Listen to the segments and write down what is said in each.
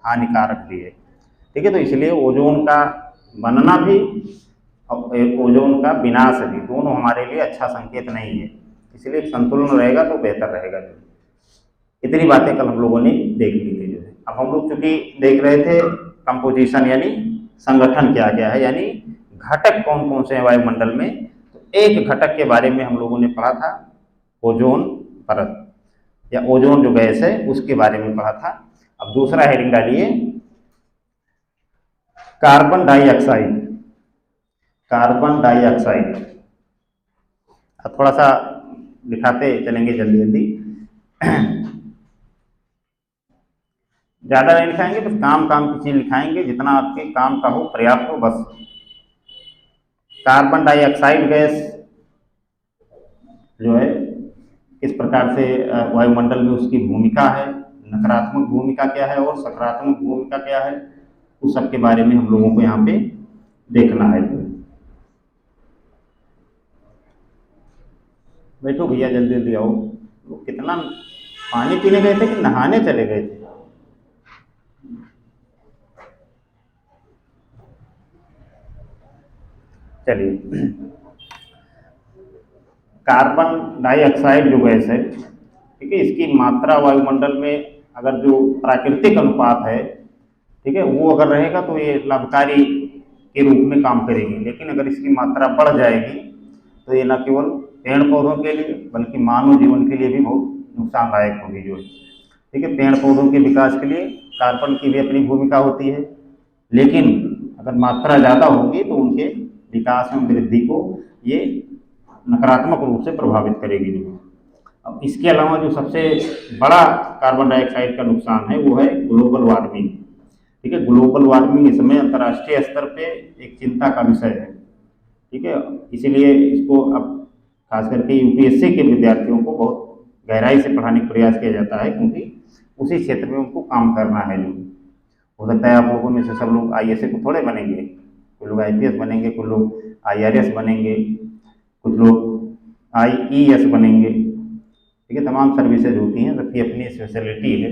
हानिकारक भी है। ठीक है, तो इसलिए ओजोन का बनना भी और ओजोन का विनाश भी दोनों हमारे लिए अच्छा संकेत नहीं है। इसलिए संतुलन रहेगा तो बेहतर रहेगा। इतनी बातें कल हम लोगों ने देख ली थी जो है। अब हम लोग चूंकि देख रहे थे कंपोजिशन यानी संगठन क्या क्या है, यानी घटक कौन कौन से हैं वायुमंडल में। तो एक घटक के बारे में हम लोगों ने पढ़ा था, ओजोन परत या ओजोन जो गैस है उसके बारे में पढ़ा था। अब दूसरा हेडिंग डालिए, कार्बन डाइऑक्साइड। कार्बन डाइऑक्साइड अब थोड़ा सा दिखाते चलेंगे जल्दी जल्दी। ज्यादा नहीं लिखाएंगे, बस काम काम की चीज लिखाएंगे, जितना आपके काम का हो पर्याप्त हो बस। कार्बन डाइऑक्साइड गैस जो है किस प्रकार से वायुमंडल में उसकी भूमिका है, नकारात्मक भूमिका क्या है और सकारात्मक भूमिका क्या है, उस सब के बारे में हम लोगों को यहाँ पे देखना है। बैठो भैया, जल्दी जल्दी आओ। लोग कितना पानी पीने गए थे कि नहाने चले गए थे? चलिए, कार्बन डाइऑक्साइड जो गैस है, ठीक है, इसकी मात्रा वायुमंडल में अगर जो प्राकृतिक अनुपात है, ठीक है, वो अगर रहेगा तो ये लाभकारी के रूप में काम करेगी। लेकिन अगर इसकी मात्रा बढ़ जाएगी तो ये न केवल पेड़ पौधों के लिए बल्कि मानव जीवन के लिए भी बहुत नुकसानदायक होगी जो है। ठीक है, पेड़ पौधों के विकास के लिए कार्बन की भी अपनी भूमिका होती है, लेकिन अगर मात्रा ज़्यादा होगी तो उनके विकास में वृद्धि को ये नकारात्मक रूप से प्रभावित करेगी जो। अब इसके अलावा जो सबसे बड़ा कार्बन डाइऑक्साइड का नुकसान है वो है ग्लोबल वार्मिंग। ठीक है, ग्लोबल वार्मिंग इस समय अंतर्राष्ट्रीय स्तर पे एक चिंता का विषय है। ठीक है, इसीलिए इसको अब खास करके यूपीएससी के विद्यार्थियों को बहुत गहराई से पढ़ाने का प्रयास किया जाता है, क्योंकि उसी क्षेत्र में उनको काम करना है जो। हो सकता है आप लोगों में से सब लोग आईएएस को थोड़े बनेंगे, कुछ लोग आईपीएस बनेंगे, कुछ लोग आईआरएस बनेंगे, कुछ लोग आईईएस बनेंगे। ठीक है, तमाम सर्विसेज होती हैं, सबकी अपनी स्पेशलिटी है।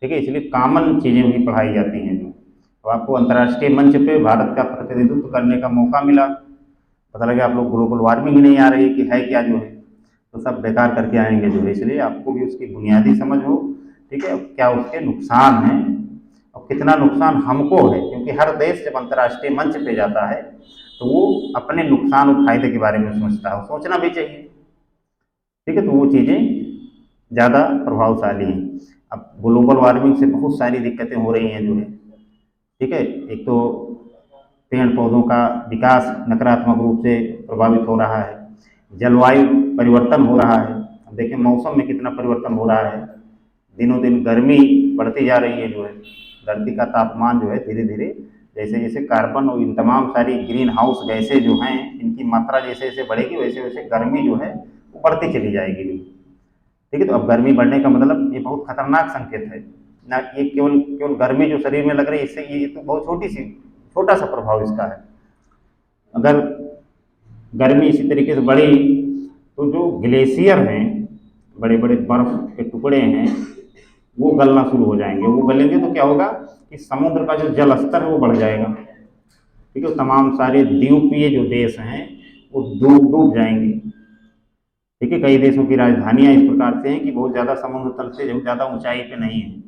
ठीक है, इसलिए कॉमन चीज़ें भी पढ़ाई जाती हैं जो। तो आपको अंतर्राष्ट्रीय मंच पे भारत का प्रतिनिधित्व करने का मौका मिला, पता लगा आप लोग ग्लोबल वार्मिंग ही नहीं आ रही कि है क्या जो है, तो सब बेकार करके आएंगे जो है। इसलिए आपको भी उसकी बुनियादी समझ हो, ठीक है, क्या उसके नुकसान हैं और कितना नुकसान हमको है, क्योंकि हर देश जब अंतर्राष्ट्रीय मंच पे जाता है तो वो अपने नुकसान और फायदे के बारे में सोचता है, सोचना भी चाहिए। ठीक है, तो वो चीज़ें ज़्यादा प्रभावशाली हैं। अब ग्लोबल वार्मिंग से बहुत सारी दिक्कतें हो रही हैं जो है। ठीक है, एक तो पेड़ पौधों का विकास नकारात्मक रूप से प्रभावित हो रहा है, जलवायु परिवर्तन हो रहा है। अब देखिए मौसम में कितना परिवर्तन हो रहा है, दिनों दिन गर्मी बढ़ती जा रही है जो है। धरती का तापमान जो है धीरे धीरे जैसे जैसे कार्बन और इन तमाम सारी ग्रीन हाउस गैसें जो हैं इनकी मात्रा जैसे जैसे बढ़ेगी वैसे वैसे गर्मी जो है वो बढ़ती चली जाएगी। ठीक है, तो अब गर्मी बढ़ने का मतलब ये बहुत खतरनाक संकेत है ना। ये केवल केवल गर्मी जो शरीर में लग रही है इससे ये तो बहुत छोटा सा प्रभाव इसका है। अगर गर्मी इसी तरीके से बढ़ी तो जो ग्लेशियर हैं, बड़े बड़े बर्फ के टुकड़े हैं, वो गलना शुरू हो जाएंगे। वो गलेंगे तो क्या होगा कि समुद्र का जो जल स्तर है वो बढ़ जाएगा। ठीक है, तमाम सारे द्वीपीय जो देश हैं वो डूब डूब जाएंगे। ठीक है, कई देशों की राजधानियां इस प्रकार से हैं कि बहुत ज़्यादा समुद्र तल से ज़्यादा ऊंचाई पे नहीं है।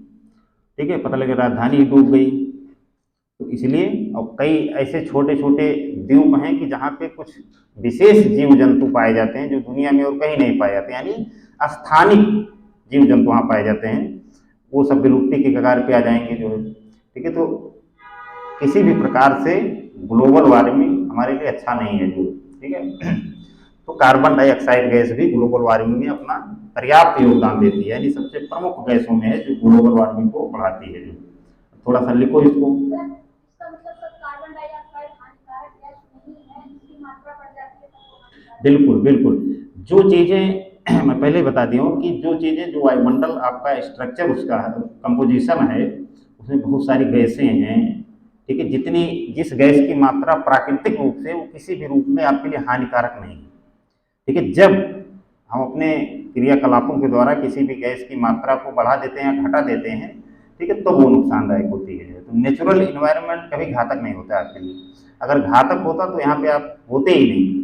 ठीक है, पता लगे राजधानी ही डूब गई। तो इसलिए और कई ऐसे छोटे छोटे द्वीप हैं कि जहाँ पे कुछ विशेष जीव जंतु पाए जाते हैं जो दुनिया में और कहीं नहीं पाए जाते, यानी स्थानिक जीव जंतु वहाँ पाए जाते हैं, वो सब विलुप्ति के कगार पे आ जाएंगे जो है। ठीक है, तो किसी भी प्रकार से ग्लोबल वार्मिंग हमारे लिए अच्छा नहीं है जो। ठीक है, तो कार्बन डाइऑक्साइड गैस भी ग्लोबल वार्मिंग में अपना पर्याप्त योगदान देती है, यानी सबसे प्रमुख गैसों में है जो ग्लोबल वार्मिंग को बढ़ाती है जो। थोड़ा सा लिखो इसको। बिल्कुल बिल्कुल, जो चीज़ें मैं पहले बता दिया हूँ कि जो चीज़ें जो वायुमंडल आपका स्ट्रक्चर उसका है, कंपोजिशन है, उसमें बहुत सारी गैसें हैं। ठीक है, जितनी जिस गैस की मात्रा प्राकृतिक रूप से वो किसी भी रूप में आपके लिए हानिकारक नहीं है। ठीक है, जब हम अपने क्रियाकलापों के द्वारा किसी भी गैस की मात्रा को बढ़ा देते हैं या घटा देते हैं ठीक है, तो वो नुकसानदायक होती है। तो नेचुरल इन्वायरमेंट कभी घातक नहीं होता है आपके लिए। अगर घातक होता तो यहाँ पे आप होते ही नहीं,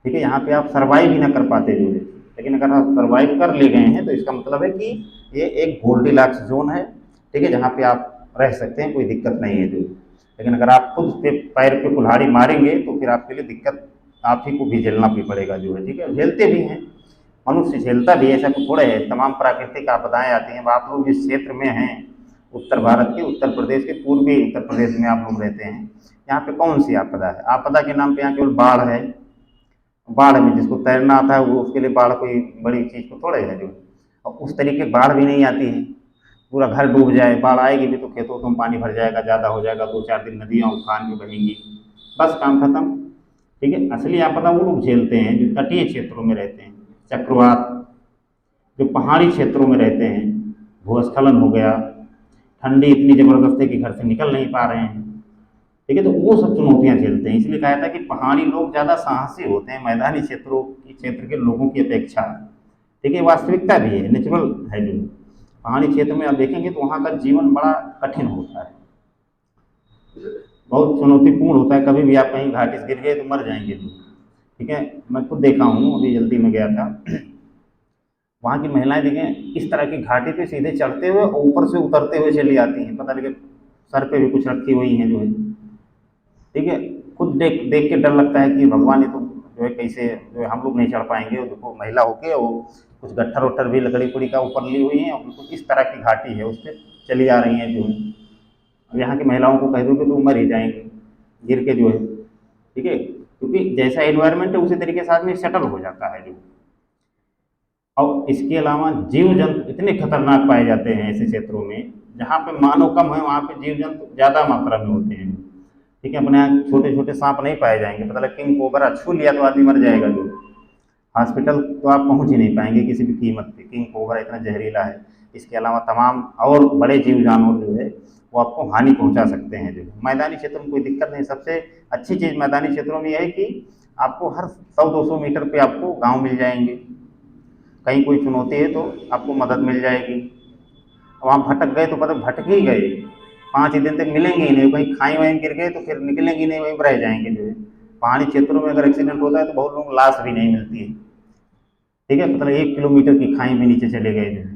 ठीक है, यहाँ पे आप सर्वाइव ही ना कर पाते जो है। लेकिन अगर आप सर्वाइव कर ले गए हैं तो इसका मतलब है कि ये एक गोल्डीलॉक्स जोन है, ठीक है, जहाँ पे आप रह सकते हैं, कोई दिक्कत नहीं है जो। लेकिन अगर आप खुद पे पैर पे कुल्हाड़ी मारेंगे तो फिर आपके लिए दिक्कत आप ही को भी झेलना भी पड़ेगा जो है, ठीक है। झेलते भी हैं, मनुष्य झेलता भी है, ऐसा कुछ थोड़े है। तमाम प्राकृतिक आपदाएं आती हैं। अब आप लोग जिस क्षेत्र में हैं, उत्तर भारत के, उत्तर प्रदेश के, पूर्वी उत्तर प्रदेश में आप लोग रहते हैं, यहाँ पे कौन सी आपदा है? आपदा के नाम पे यहाँ केवल बाढ़ है। बाढ़ में जिसको तैरना आता है वो, उसके लिए बाढ़ कोई बड़ी चीज़ तो थोड़े है जो। और उस तरीके की बाढ़ भी नहीं आती है, पूरा घर डूब जाए, बाढ़ आएगी भी तो खेतों में पानी भर जाएगा, ज़्यादा हो जाएगा, 2-4 दिन नदियाँ उफान में बहेंगी, बस काम खत्म, ठीक है। असली आपदा वो लोग झेलते हैं जो तटीय क्षेत्रों में रहते हैं, चक्रवात, जो पहाड़ी क्षेत्रों में रहते हैं, भूस्खलन हो गया, ठंडी इतनी ज़बरदस्त है कि घर से निकल नहीं पा रहे हैं, ठीक है, तो वो सब चुनौतियाँ झेलते हैं। इसलिए कहा था कि पहाड़ी लोग ज़्यादा साहसी होते हैं मैदानी क्षेत्र के लोगों की अपेक्षा, ठीक है। वास्तविकता भी है, नेचुरल है जो। पहाड़ी क्षेत्र में आप देखेंगे तो वहाँ का जीवन बड़ा कठिन होता है, बहुत चुनौतीपूर्ण होता है। कभी भी आप कहीं घाटी से गिर गए तो मर जाएंगे लोग, ठीक है। मैं खुद देखा हूँ, अभी जल्दी में गया था, वहाँ की महिलाएं देखें इस तरह की घाटी पे सीधे चढ़ते हुए और ऊपर से उतरते हुए चली आती हैं, पता लगे सर पे भी कुछ रखी हुई हैं जो है, ठीक है। खुद देख देख के डर लगता है कि भगवान, ये तो जो है कैसे जो है हम लोग नहीं चढ़ पाएंगे। और देखो महिला होके वो कुछ गट्ठर वट्ठर भी लकड़ी उकड़ी का ऊपर ली हुई हैं और बिल्कुल इस तरह की घाटी है, उस पर चली आ रही हैं जो है। अब यहाँ की महिलाओं को कह दो कि तो मर ही जाएंगे गिर के जो है, ठीक है, क्योंकि जैसा एनवायरनमेंट है उसी तरीके से आदमी सेटल हो जाता है जो। और इसके अलावा जीव जंतु इतने खतरनाक पाए जाते हैं ऐसे क्षेत्रों में, जहाँ पे मानव कम है वहाँ पे जीव जंतु ज़्यादा मात्रा में होते हैं, ठीक है। अपने यहाँ छोटे छोटे सांप नहीं पाए जाएंगे, पता लगा किंग कोबरा छू लिया तो आदमी मर जाएगा जो। हॉस्पिटल तो आप पहुँच ही नहीं पाएंगे किसी भी कीमत पे, किंग कोबरा इतना जहरीला है। इसके अलावा तमाम और बड़े जीव जानवर जो है वो आपको हानि पहुंचा सकते हैं जो। मैदानी क्षेत्रों में कोई दिक्कत नहीं। सबसे अच्छी चीज़ मैदानी क्षेत्रों में यह है कि आपको हर 100-200 मीटर पे आपको गांव मिल जाएंगे, कहीं कोई चुनौती है तो आपको मदद मिल जाएगी। वहाँ भटक गए तो मतलब भटक ही गए, 5 ही दिन तक मिलेंगे ही नहीं, कहीं खाई वाई गिर गए तो फिर निकलेंगे नहीं, वहीं पर रह जाएंगे जो है। पहाड़ी क्षेत्रों में अगर एक्सीडेंट होता है तो बहुत लोग लाश भी नहीं मिलती है, ठीक है, मतलब 1 किलोमीटर की खाई में नीचे चले गए जो है।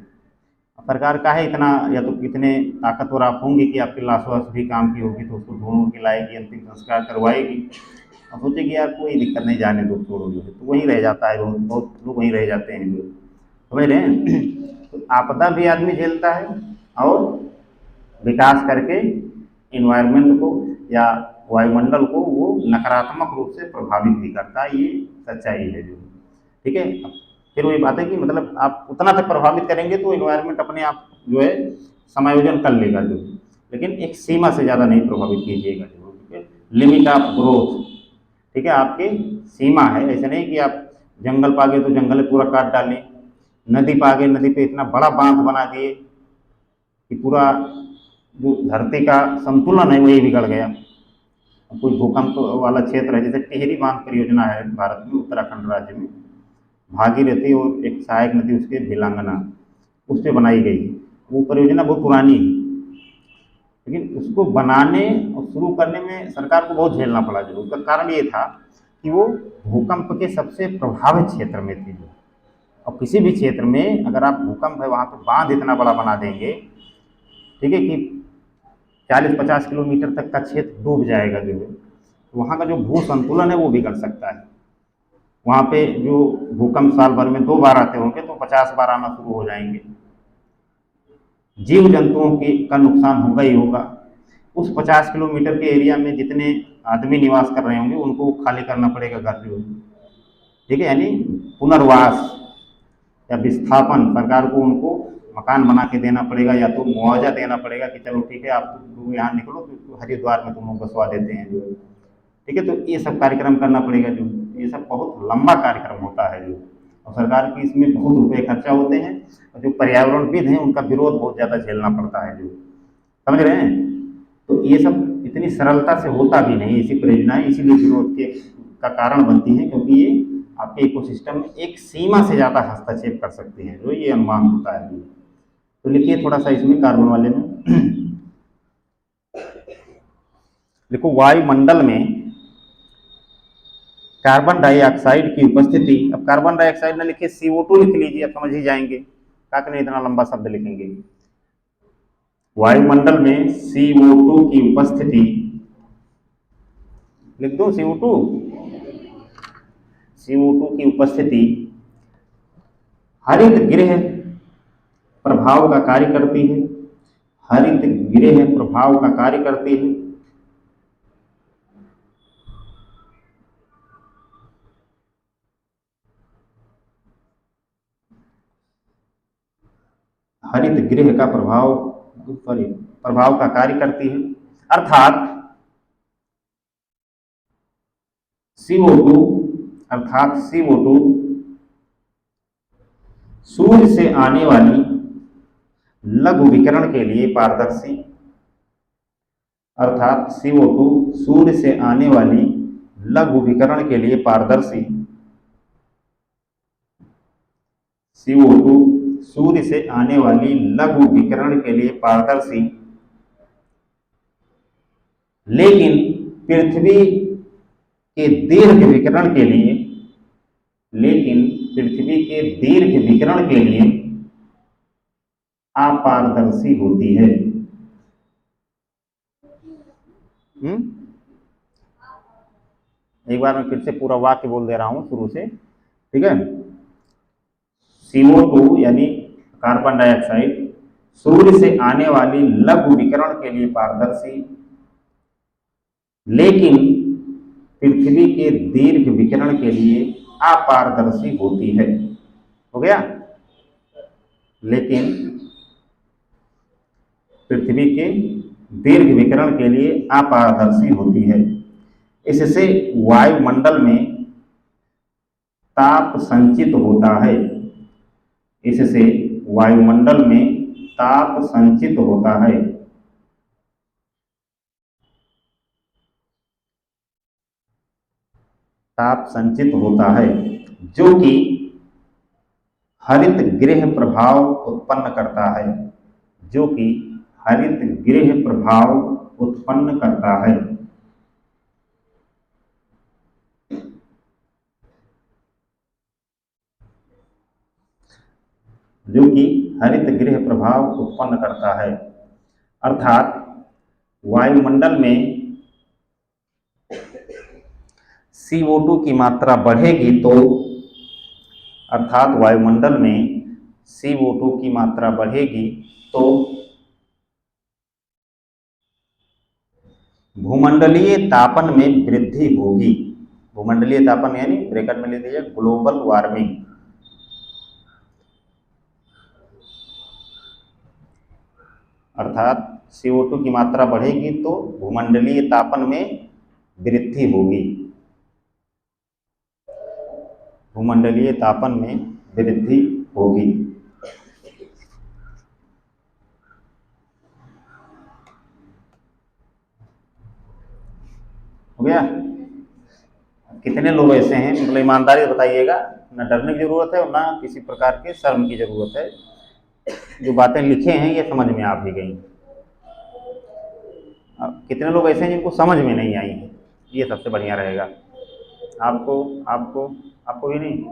सरकार का है इतना, या तो कितने ताकतवर आप होंगे कि आपकी लाश वाश भी काम की होगी तो उसको ढूंढ के लाएगी, अंतिम संस्कार करवाएगी। अब सोचे कि यार कोई दिक्कत नहीं, जाने दो, छोड़ो जो है, तो वहीं रह जाता है, बहुत बहुत लोग वहीं रह जाते हैं जो, समझ रहे हैं। तो आपदा भी आदमी झेलता है और विकास करके इन्वायरमेंट को या वायुमंडल को वो नकारात्मक रूप से प्रभावित भी करता है, ये सच्चाई है जो, ठीक है। फिर वही बात है कि मतलब आप उतना तक प्रभावित करेंगे तो इन्वायरमेंट अपने आप जो है समायोजन कर लेगा जो, लेकिन एक सीमा से ज़्यादा नहीं प्रभावित कीजिएगा जो, ठीक है। लिमिट ऑफ ग्रोथ, ठीक है, आपकी सीमा है। ऐसा नहीं कि आप जंगल पागे तो जंगल पूरा काट डालें, नदी पागे नदी पे इतना बड़ा बांध बना दिए कि पूरा जो धरती का संतुलन है वही बिगड़ गया। कोई भूकंप वाला क्षेत्र है, जैसे टिहरी बांध परियोजना है भारत में, उत्तराखंड राज्य में, भागीरथी और एक सहायक नदी उसके भिलांगना, उस पर बनाई गई। वो परियोजना बहुत पुरानी है, लेकिन उसको बनाने और शुरू करने में सरकार को बहुत झेलना पड़ा जो। उसका कारण ये था कि वो भूकंप के सबसे प्रभावित क्षेत्र में थी जो। और किसी भी क्षेत्र में अगर आप भूकंप है वहाँ पर बांध इतना बड़ा बना देंगे, ठीक है, कि 40-50 किलोमीटर तक का क्षेत्र डूब जाएगा जो है, तो वहाँ का जो भू संतुलन है वो बिगड़ सकता है। वहाँ पे जो भूकंप साल भर में 2 बार आते होंगे तो 50 बार आना शुरू हो जाएंगे। जीव जंतुओं की का नुकसान होगा ही होगा। उस 50 किलोमीटर के एरिया में जितने आदमी निवास कर रहे होंगे उनको खाली करना पड़ेगा घर जो, ठीक है। यानी पुनर्वास या विस्थापन, सरकार को उनको मकान बना के देना पड़ेगा, या तो मुआवजा देना पड़ेगा कि चलो ठीक है आप लोग यहाँ निकलो तो हरिद्वार में तुम लोग बसवा देते हैं जो, ठीक है। तो ये सब कार्यक्रम करना पड़ेगा जो, ये सब बहुत लंबा कार्यक्रम होता है जो, और सरकार की इसमें बहुत रुपये खर्चा होते हैं, और जो पर्यावरणविद हैं उनका विरोध बहुत ज़्यादा झेलना पड़ता है जो, समझ रहे हैं। तो ये सब इतनी सरलता से होता भी नहीं, ऐसी परियोजनाएं इसीलिए विरोध के का कारण बनती हैं, क्योंकि ये आपके इकोसिस्टम में एक सीमा से ज़्यादा हस्तक्षेप कर सकती हैं जो, ये अनुमान होता है जो। तो लिखिए थोड़ा सा इसमें कार्बन वाले में। देखो वायुमंडल में कार्बन डाइऑक्साइड की उपस्थिति, अब कार्बन डाइऑक्साइड ना लिखिए CO2 लिख लीजिए, अब समझ ही जाएंगे, ताकि नहीं इतना लंबा शब्द लिखेंगे। वायुमंडल में CO2 की उपस्थिति, लिख दो CO2, CO2 की उपस्थिति हरित गृह प्रभाव का कार्य करती है, हरित गृह प्रभाव का कार्य करती है। हरित गृह का प्रभाव का कार्य करती है, अर्थात CO2 सूर्य से आने वाली लघु विकिरण के लिए पारदर्शी, अर्थात CO2 सूर्य से आने वाली लघु विकिरण के लिए पारदर्शी, CO2 सूर्य से आने वाली लघु विकिरण के लिए पारदर्शी, लेकिन पृथ्वी के दीर्घ विकिरण के लिए, अपारदर्शी होती है। एक बार मैं फिर से पूरा वाक्य बोल दे रहा हूं शुरू से, ठीक है। CO2 यानी कार्बन डाइऑक्साइड सूर्य से आने वाली लघु विकिरण के लिए पारदर्शी, लेकिन पृथ्वी के दीर्घ विकिरण के लिए अपारदर्शी होती है। हो गया? लेकिन पृथ्वी के दीर्घ विकिरण के लिए अपारदर्शी होती है। इससे वायुमंडल में ताप संचित होता है। इससे वायुमंडल में ताप संचित होता है। ताप संचित होता है, जो कि हरित गृह प्रभाव उत्पन्न करता है, जो कि हरित गृह प्रभाव उत्पन्न करता है। जो कि हरित गृह प्रभाव उत्पन्न करता है, अर्थात वायुमंडल में CO2 की मात्रा बढ़ेगी तो, अर्थात वायुमंडल में CO2 की मात्रा बढ़ेगी तो भूमंडलीय तापन में वृद्धि होगी। भूमंडलीय तापन यानी ब्रैकेट में ले लीजिए ग्लोबल वार्मिंग, अर्थात CO2 की मात्रा बढ़ेगी तो भूमंडलीय तापन में वृद्धि होगी। भूमंडलीय तापन में वृद्धि होगी। हो गया? कितने लोग ऐसे हैं, मतलब ईमानदारी से बताइएगा, ना डरने की जरूरत है और ना किसी प्रकार के शर्म की जरूरत है। जो बातें लिखे हैं ये समझ में आ भी गई। अब कितने लोग ऐसे हैं जिनको समझ में नहीं आई है, ये सबसे बढ़िया रहेगा। आपको आपको आपको भी नहीं,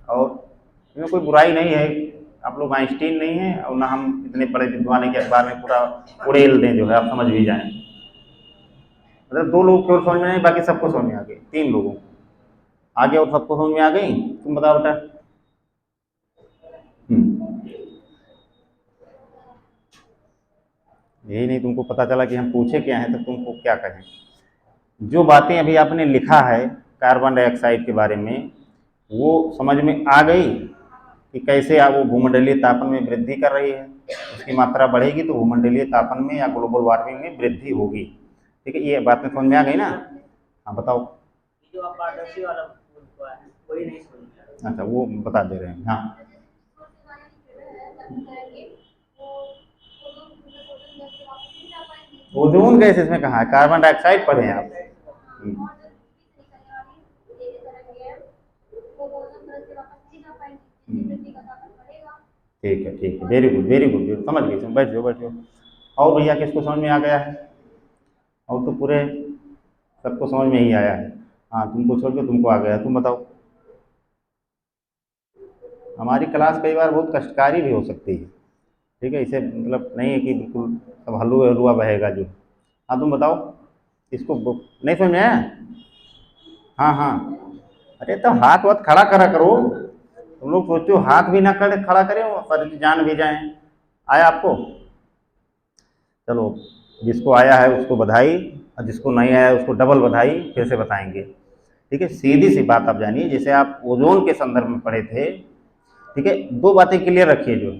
और इसमें कोई बुराई नहीं है। आप लोग आइंस्टीन नहीं हैं और ना हम इतने बड़े विद्वान हैं कि अखबार में पूरा उड़ेल दें, जो है आप समझ भी जाएं। मतलब 2 लोग केवल समझ में नहीं, बाकी सबको समझ में आ गई। 3 लोगों को आगे और सबको समझ में आ गई। तुम बताओ बेटा। यही नहीं तुमको पता चला कि हम पूछे क्या हैं, तो तुमको क्या कहें। जो बातें अभी आपने लिखा है कार्बन डाइऑक्साइड के बारे में, वो समझ में आ गई कि कैसे आप वो भूमंडलीय तापन में वृद्धि कर रही है। उसकी मात्रा बढ़ेगी तो भूमंडलीय तापन में या ग्लोबल वार्मिंग में वृद्धि होगी। ठीक है, ये बात में समझ में आ गई ना? हाँ बताओ। जो आप पारदर्शी वाला वही नहीं समझ। अच्छा, वो बता दे रहे हैं। हाँ, ओजोन गैस इसमें कहाँ है? कार्बन डाइऑक्साइड पढ़े हैं आप? ठीक है, वेरी गुड वेरी गुड, समझ गई, बैठ जाओ बैठ जाओ। और भैया किसको समझ में आ गया है? और तो पूरे सबको समझ में ही आया है। हाँ, तुमको छोड़ के तुमको आ गया, तुम बताओ। हमारी क्लास कई बार बहुत कष्टकारी भी हो सकती है, ठीक है, इसे मतलब नहीं है कि बिल्कुल सब हलवा हलवा बहेगा जो। हाँ तुम बताओ, इसको नहीं समझ में आया? हाँ हाँ। अरे तो हाथ वाथ खड़ा करा करो, तुम लोग सोचते हो हाथ भी ना करे खड़ा करें और जान भी जाए। आया आपको? चलो, जिसको आया है उसको बधाई, और जिसको नहीं आया है उसको डबल बधाई, फिर से बताएंगे। ठीक है, सीधी सी बात आप जानिए, जैसे आप ओजोन के संदर्भ में पढ़े थे, ठीक है, दो बातें क्लियर रखिए जो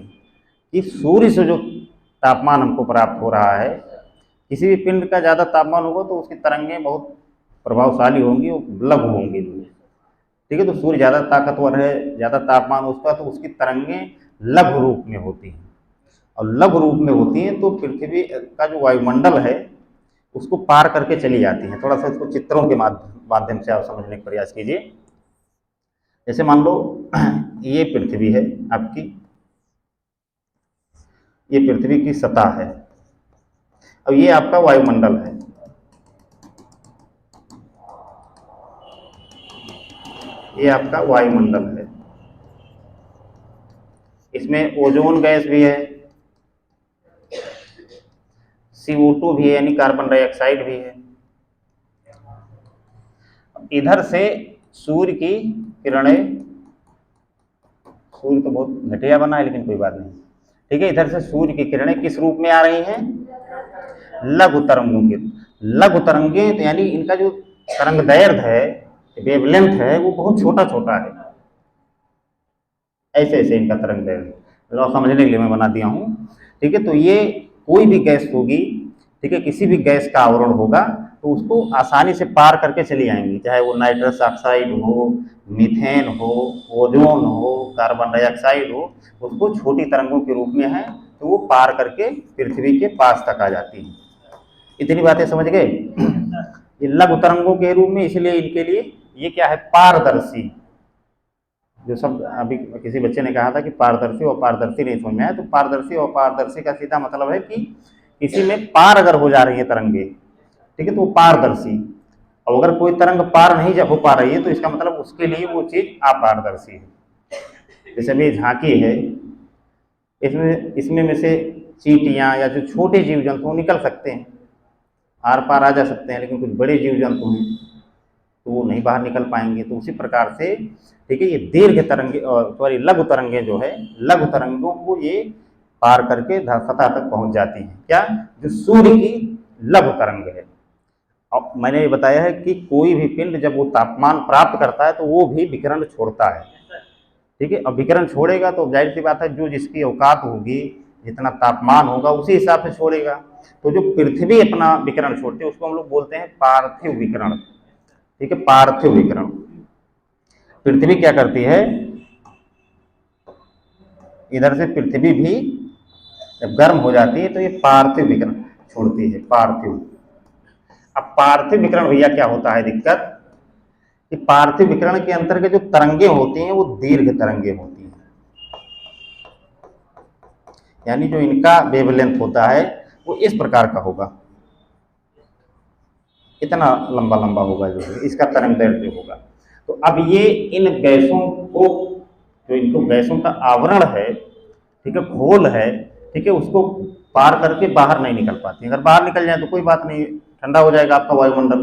कि सूर्य से जो तापमान हमको प्राप्त हो रहा है, किसी भी पिंड का ज़्यादा तापमान होगा तो उसकी तरंगें बहुत प्रभावशाली होंगी, वो लघु होंगी। ठीक है, तो सूर्य ज़्यादा ताकतवर है, ज़्यादा तापमान उसका, तो उसकी तरंगें लघु रूप में होती हैं, और लघु रूप में होती हैं तो पृथ्वी का जो वायुमंडल है उसको पार करके चली जाती हैं। थोड़ा सा इसको चित्रों के माध्यम से आप समझने का प्रयास कीजिए। जैसे मान लो ये पृथ्वी है आपकी, ये पृथ्वी की सतह है, और ये आपका वायुमंडल है, ये आपका वायुमंडल है। इसमें ओजोन गैस भी है, CO2 भी है यानी कार्बन डाइऑक्साइड भी है। इधर से सूर्य की किरणें, सूर्य तो बहुत घटिया बना है लेकिन कोई बात नहीं, ठीक है, इधर से सूर्य की किरणें किस रूप में आ रही हैं? लघु तरंगों के। लघु तरंगें यानी इनका जो तरंग दैर्घ्य है, वेवलेंथ है, वो बहुत छोटा छोटा है। ऐसे ऐसे इनका तरंग दैर्घ्य, तो समझने के लिए मैं बना दिया हूँ। ठीक है, तो ये कोई भी गैस होगी, ठीक है, किसी भी गैस का आवरण होगा तो उसको आसानी से पार करके चली आएंगी, चाहे वो नाइट्रस ऑक्साइड हो, मीथेन हो, ओजोन हो, कार्बन डाइऑक्साइड हो, उसको छोटी तरंगों के रूप में है तो वो पार करके पृथ्वी के पास तक आ जाती है। इतनी बातें समझ गए? ये लघु तरंगों के रूप में, इसलिए इनके लिए ये क्या है, पारदर्शी। जो सब अभी किसी बच्चे ने कहा था कि पारदर्शी और पारदर्शी नहीं समझ में आया, तो पारदर्शी और पारदर्शी का सीधा मतलब है कि किसी में पार अगर हो जा रही है तरंगे, ठीक है, तो वो पारदर्शी। और अगर कोई तरंग पार नहीं जब हो पा रही है तो इसका मतलब उसके लिए वो चीज अपारदर्शी है। जैसे अभी झांकी है, इसमें इसमें में से चींटियां या जो छोटे जीव जंतु निकल सकते हैं, आर पार आ जा सकते हैं, लेकिन कुछ बड़े जीव जंतु हैं तो वो नहीं बाहर निकल पाएंगे। तो उसी प्रकार से, ठीक है, ये दीर्घ तरंगे और सॉरी लघु तरंगे जो है, लघु तरंगों को ये पार करके सतह तक पहुंच जाती हैं। क्या? जो सूर्य की लघु तरंग है। अब मैंने ये बताया है कि कोई भी पिंड जब वो तापमान प्राप्त करता है तो वो भी विकिरण छोड़ता है। ठीक है, अब विकिरण छोड़ेगा तो जाहिर सी बात है जो जिसकी औकात होगी, जितना तापमान होगा उसी हिसाब से छोड़ेगा। तो जो पृथ्वी अपना विकिरण छोड़ती है उसको हम लोग बोलते हैं पार्थिव विकिरण। ठीक है, पार्थिव विकिरण। पृथ्वी क्या करती है, इधर से पृथ्वी भी जब गर्म हो जाती है तो ये पार्थिव विकिरण छोड़ती है, पार्थिव। अब पार्थिव विकिरण भैया क्या होता है दिक्कत, कि पार्थिव विकिरण के अंतर्गत जो तरंगे होती हैं वो दीर्घ तरंगे होती हैं, यानी जो इनका वेवलेंथ होता है वो इस प्रकार का होगा, इतना लंबा लंबा होगा जो है इसका तरंग दैर्घ्य होगा। तो अब ये इन गैसों को, जो इनको गैसों का आवरण है, ठीक है, घोल है, ठीक है, उसको पार करके बाहर नहीं निकल पाती। अगर बाहर निकल जाए तो कोई बात नहीं, ठंडा हो जाएगा आपका वायुमंडल।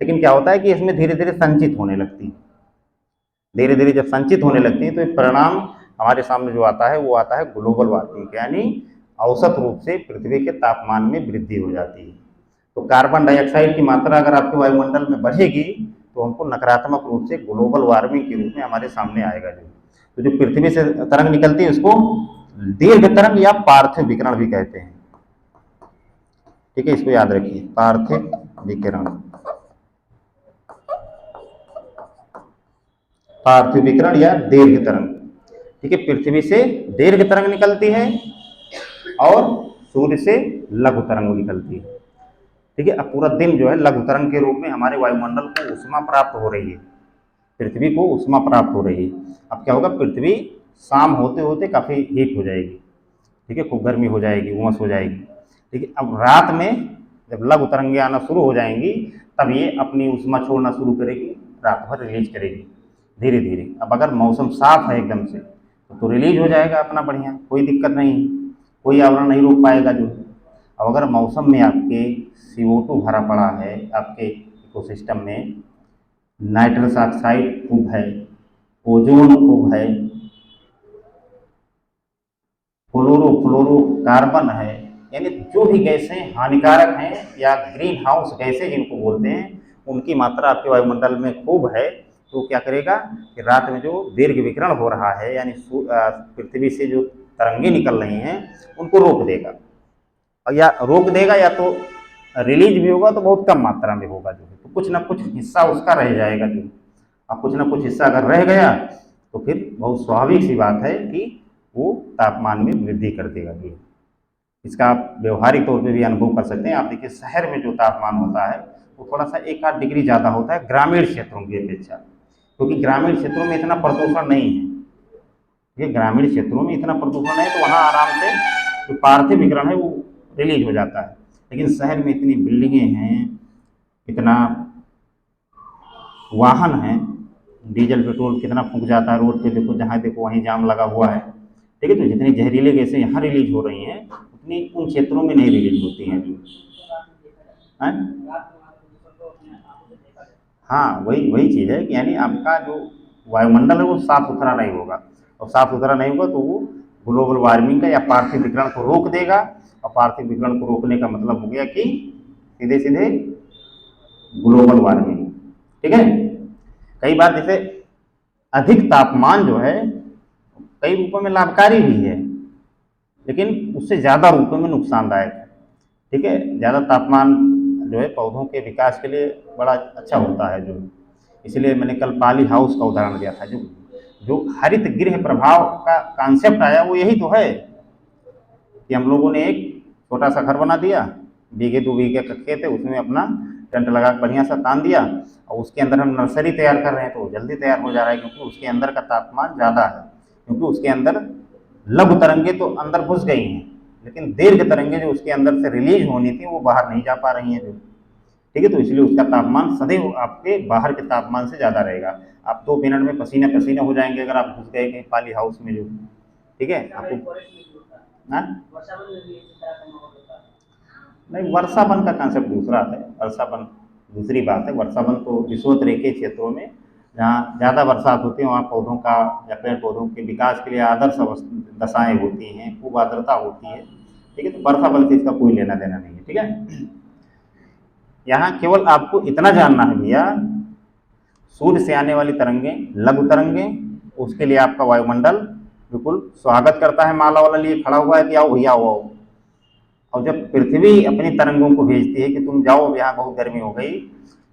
लेकिन क्या होता है कि इसमें धीरे धीरे संचित होने लगती है। धीरे धीरे जब संचित होने लगती है तो एक परिणाम हमारे सामने जो आता है वो आता है ग्लोबल वार्मिंग, यानी औसत रूप से पृथ्वी के तापमान में वृद्धि हो जाती है। तो कार्बन डाइऑक्साइड की मात्रा अगर आपके वायुमंडल में बढ़ेगी तो हमको नकारात्मक रूप से ग्लोबल वार्मिंग के रूप में हमारे सामने आएगा। जो तो जो पृथ्वी से तरंग निकलती है उसको दीर्घ तरंग या पार्थिव विकिरण भी कहते हैं। ठीक है, इसको याद रखिए, पार्थिव विकिरण। पार्थिव विकिरण या दीर्घ तरंग। ठीक है, पृथ्वी से दीर्घ तरंग निकलती है और सूर्य से लघु तरंग निकलती है। ठीक है, अब पूरा दिन जो है लघु तरंग के रूप में हमारे वायुमंडल को ऊष्मा प्राप्त हो रही है, पृथ्वी को ऊष्मा प्राप्त हो रही है। अब क्या होगा, पृथ्वी शाम होते होते काफ़ी हीट हो जाएगी, ठीक है, खूब गर्मी हो जाएगी, उमस हो जाएगी। ठीक है, अब रात में जब लघु तरंगे आना शुरू हो जाएंगी तब ये अपनी ऊष्मा छोड़ना शुरू करेगी, रात भर रिलीज करेगी धीरे धीरे। अब अगर मौसम साफ है एकदम से तो रिलीज हो जाएगा अपना बढ़िया, कोई दिक्कत नहीं है, कोई आवरण नहीं रोक पाएगा जो। अब अगर मौसम में आपके CO2 भरा पड़ा है, आपके इकोसिस्टम में नाइट्रस ऑक्साइड खूब है, ओजोन खूब है, फ्लोरोकार्बन है, यानी जो भी गैसें हानिकारक हैं या ग्रीन हाउस गैसें जिनको बोलते हैं उनकी मात्रा आपके वायुमंडल में खूब है, तो क्या करेगा कि रात में जो दीर्घ विकिरण हो रहा है यानी पृथ्वी से जो तरंगे निकल रही हैं उनको रोक देगा, और या रोक देगा या तो रिलीज भी होगा तो बहुत कम मात्रा में होगा जो है, तो कुछ ना कुछ हिस्सा उसका रह जाएगा जो। अब कुछ ना कुछ हिस्सा अगर रह गया तो फिर बहुत स्वाभाविक सी बात है कि वो तापमान में वृद्धि कर देगा ये। इसका आप व्यवहारिक तौर पे भी अनुभव कर सकते हैं। आप देखिए शहर में जो तापमान होता है वो थोड़ा सा 1-8 डिग्री ज़्यादा होता है ग्रामीण क्षेत्रों की अपेक्षा, क्योंकि ग्रामीण क्षेत्रों में इतना प्रदूषण नहीं है। ये ग्रामीण क्षेत्रों में इतना प्रदूषण है तो वहाँ आराम से जो पार्थिव विकिरण है वो रिलीज हो जाता है, लेकिन शहर में इतनी बिल्डिंगें हैं, इतना वाहन हैं, डीजल पेट्रोल कितना फूक जाता है रोड पे, देखो जहाँ देखो वहीं जाम लगा हुआ है। ठीक है, तो जितनी जहरीले गैसें यहाँ रिलीज हो रही हैं उतनी उन क्षेत्रों में नहीं रिलीज होती हैं जो है। हाँ, वही वही चीज़ है कि यानी आपका जो वायुमंडल है वो साफ सुथरा नहीं होगा, और साफ सुथरा नहीं होगा तो वो ग्लोबल वार्मिंग का या पार्थिव विकिरण को रोक देगा, और पार्थिव विकिरण को रोकने का मतलब हो गया कि सीधे सीधे ग्लोबल वार्मिंग। ठीक है, कई बार जैसे अधिक तापमान जो है कई रूपों में लाभकारी भी है, लेकिन उससे ज़्यादा रूपों में नुकसानदायक है। ठीक है, ज़्यादा तापमान जो है पौधों के विकास के लिए बड़ा अच्छा होता है जो, इसलिए मैंने कल पाली हाउस का उदाहरण दिया था। जो जो हरित गृह प्रभाव का कॉन्सेप्ट आया वो यही तो है कि हम लोगों ने एक छोटा सा घर बना दिया, 1-2 बीघे का खेत है, उसमें अपना टेंट लगा के बढ़िया सा तान दिया, और उसके अंदर हम नर्सरी तैयार कर रहे हैं तो जल्दी तैयार हो जा रहा है, क्योंकि उसके अंदर का तापमान ज़्यादा है, क्योंकि उसके अंदर लघु तरंगे तो अंदर घुस गई हैं, लेकिन दीर्घ तरंगे जो उसके अंदर से रिलीज होनी थी वो बाहर नहीं जा पा रही हैं जो। ठीक है, तो इसलिए उसका तापमान सदैव आपके बाहर के तापमान से ज़्यादा रहेगा। आप 2 मिनट में पसीना पसीना हो जाएंगे अगर आप घुस गए कहीं पाली हाउस में जो। ठीक है, आपको हाँ? नहीं, वर्षावन का कंसेप्ट दूसरा है, वर्षावन दूसरी बात है। वर्षावन तो विषुवत रेखीय क्षेत्रों में जहाँ ज़्यादा बरसात होती है वहाँ पौधों का या पेड़ पौधों के विकास के लिए आदर्श दशाएँ होती हैं, खूब आर्द्रता होती है। ठीक है, तो वर्षावन से इसका कोई लेना देना नहीं है। ठीक है, यहाँ केवल आपको इतना जानना है भैया, सूर्य से आने वाली तरंगें लघु तरंगें, उसके लिए आपका वायुमंडल बिल्कुल स्वागत करता है, माला वाला लिए खड़ा हुआ है कि आओ भैया आओ। और जब पृथ्वी अपनी तरंगों को भेजती है कि तुम जाओ यहाँ बहुत गर्मी हो गई,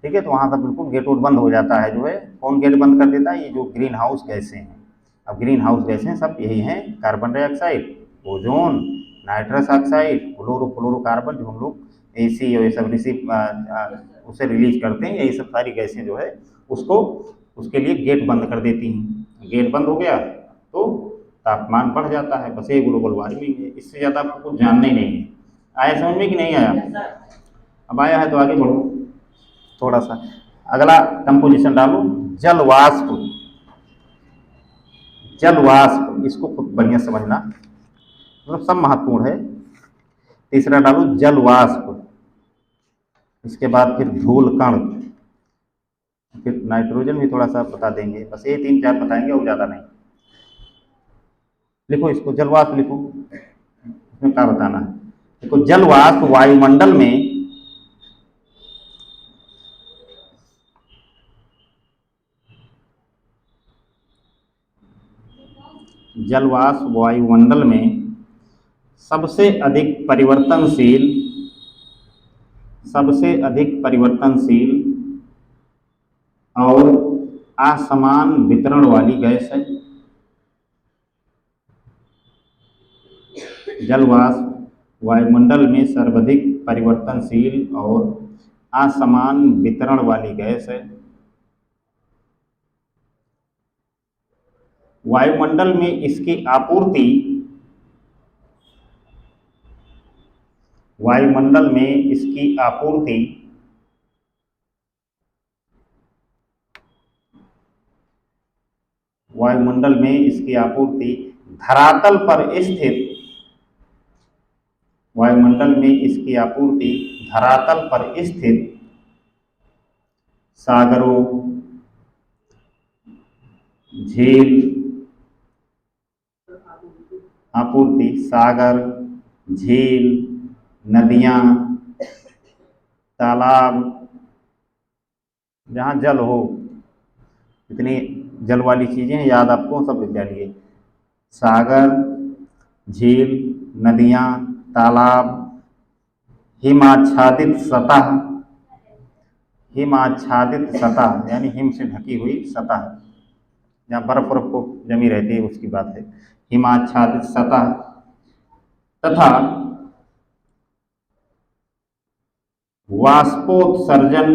ठीक है, तो वहाँ पर बिल्कुल गेट वोट बंद हो जाता है जो है। कौन गेट बंद कर देता है? ये जो ग्रीन हाउस गैसें हैं। अब ग्रीन हाउस गैसें सब यही हैं, carbon dioxide, ozone, nitrous oxide, fluorocarbon, जो हम लोग AC और ये सब रिसीव उसे रिलीज करते हैं, यही सब सारी गैसें जो है उसको उसके लिए गेट बंद कर देती हैं। गेट बंद हो गया तो तापमान बढ़ जाता है, बस ये ग्लोबल वार्मिंग है, इससे ज़्यादा आपको कुछ जानना ही नहीं है। आया समझ में कि नहीं आया? अब आया है तो आगे बढ़ो थोड़ा सा, अगला कंपोजिशन डालो, जल वाष्प। जल वाष्प इसको खूब बढ़िया समझना, मतलब सब महत्वपूर्ण है। तीसरा डालो जल वाष्प, इसके बाद फिर धूल कण, फिर नाइट्रोजन भी थोड़ा सा बता देंगे, बस ये 3-4 बताएंगे और ज़्यादा नहीं। लिखो इसको, जल वाष्प लिखो, इसमें क्या बताना है। देखो, जल वाष्प वायुमंडल में जल वाष्प वायुमंडल में सबसे अधिक परिवर्तनशील और असमान वितरण वाली गैस है। जल वाष्प वायुमंडल में सर्वाधिक परिवर्तनशील और असमान वितरण वाली गैस है। वायुमंडल में इसकी आपूर्ति वायुमंडल में इसकी आपूर्ति वायुमंडल में इसकी आपूर्ति धरातल पर स्थित वायुमंडल में इसकी आपूर्ति धरातल पर स्थित सागरों, झील आपूर्ति सागर, झील, नदियां, तालाब, जहाँ जल हो, इतनी जल वाली चीजें याद आपको सब लिख डालिए। सागर, झील, नदियां, तालाब, हिमाच्छादित सतह, हिमाच्छादित सतह यानी हिम से ढकी हुई सतह, जहाँ बर्फ बर्फ को जमी रहती है उसकी बात है, हिमाच्छादित सतह, तथा वाष्पोत्सर्जन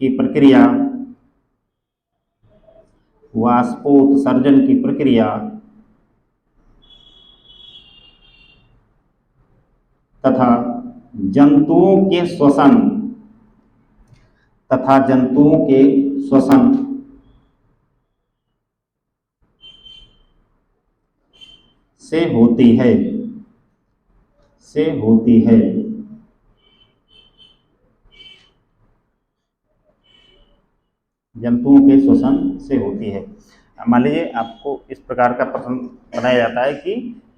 की प्रक्रिया वाष्पोत्सर्जन की प्रक्रिया तथा जंतुओं के श्वसन से होती है जंतुओं के श्वसन से होती है। मान लीजिए आपको इस प्रकार का प्रश्न बनाया जाता है कि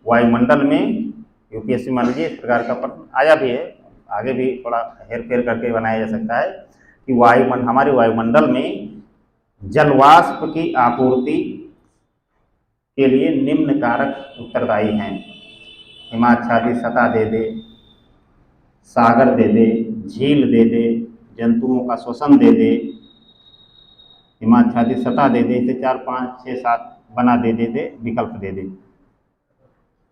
वायुमंडल में, यूपीएससी मान लीजिए इस प्रकार का प्रश्न आया भी है, आगे भी थोड़ा हेर फेर करके बनाया जा सकता है कि हमारे वायुमंडल में जलवाष्प की आपूर्ति के लिए निम्न कारक उत्तरदायी हैं। हिमाच्छादित सतह दे दे, सागर दे दे, झील दे दे, जंतुओं का श्वसन दे दे, हिमाच्छादित सतह दे दे, इसे 4, 5, 6, 7 बना दे विकल्प दे दे।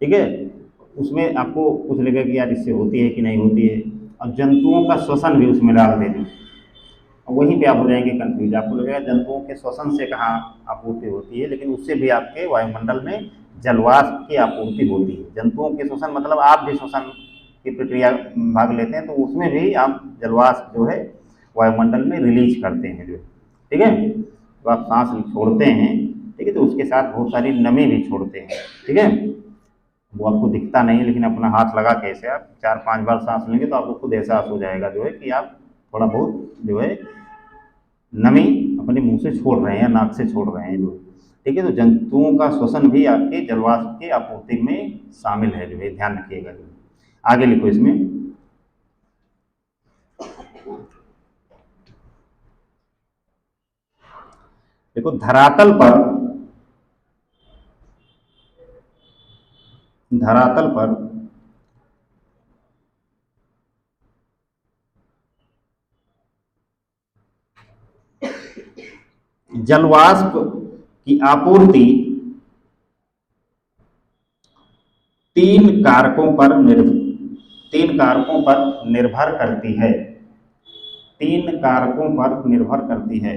ठीक है, उसमें आपको पूछ लेगा कि यार इससे होती है कि नहीं होती है, और जंतुओं का श्वसन भी उसमें डाल दे दे, और वहीं पे आप हो जाएंगे कंफ्यूज। आपको लगेगा जंतुओं के श्वसन से कहाँ आपूर्ति होती है, लेकिन उससे भी आपके वायुमंडल में जलवाष्प की आपूर्ति होती है। जंतुओं के श्वसन मतलब आप भी श्वसन की प्रक्रिया भाग लेते हैं, तो उसमें भी आप जलवाष्प जो है वायुमंडल में रिलीज करते हैं जो, ठीक है। तो आप सांस छोड़ते हैं, ठीक है, तो उसके साथ बहुत सारी नमी भी छोड़ते हैं, ठीक है। वो आपको दिखता नहीं, लेकिन अपना हाथ लगा के ऐसे आप 4-5 बार सांस लेंगे तो आपको खुद एहसास हो जाएगा जो है कि आप थोड़ा बहुत जो है नमी अपने मुंह से छोड़ रहे हैं, नाक से छोड़ रहे हैं जो, ठीक है। तो जंतुओं का श्वसन भी आपके जलवाष्प की आपूर्ति में शामिल है जो है, ध्यान रखिएगा जो। आगे लिखो इसमें, देखो धरातल पर जलवाष्प की आपूर्ति 3 कारकों पर निर्भर करती है। 3 कारकों पर निर्भर करती है।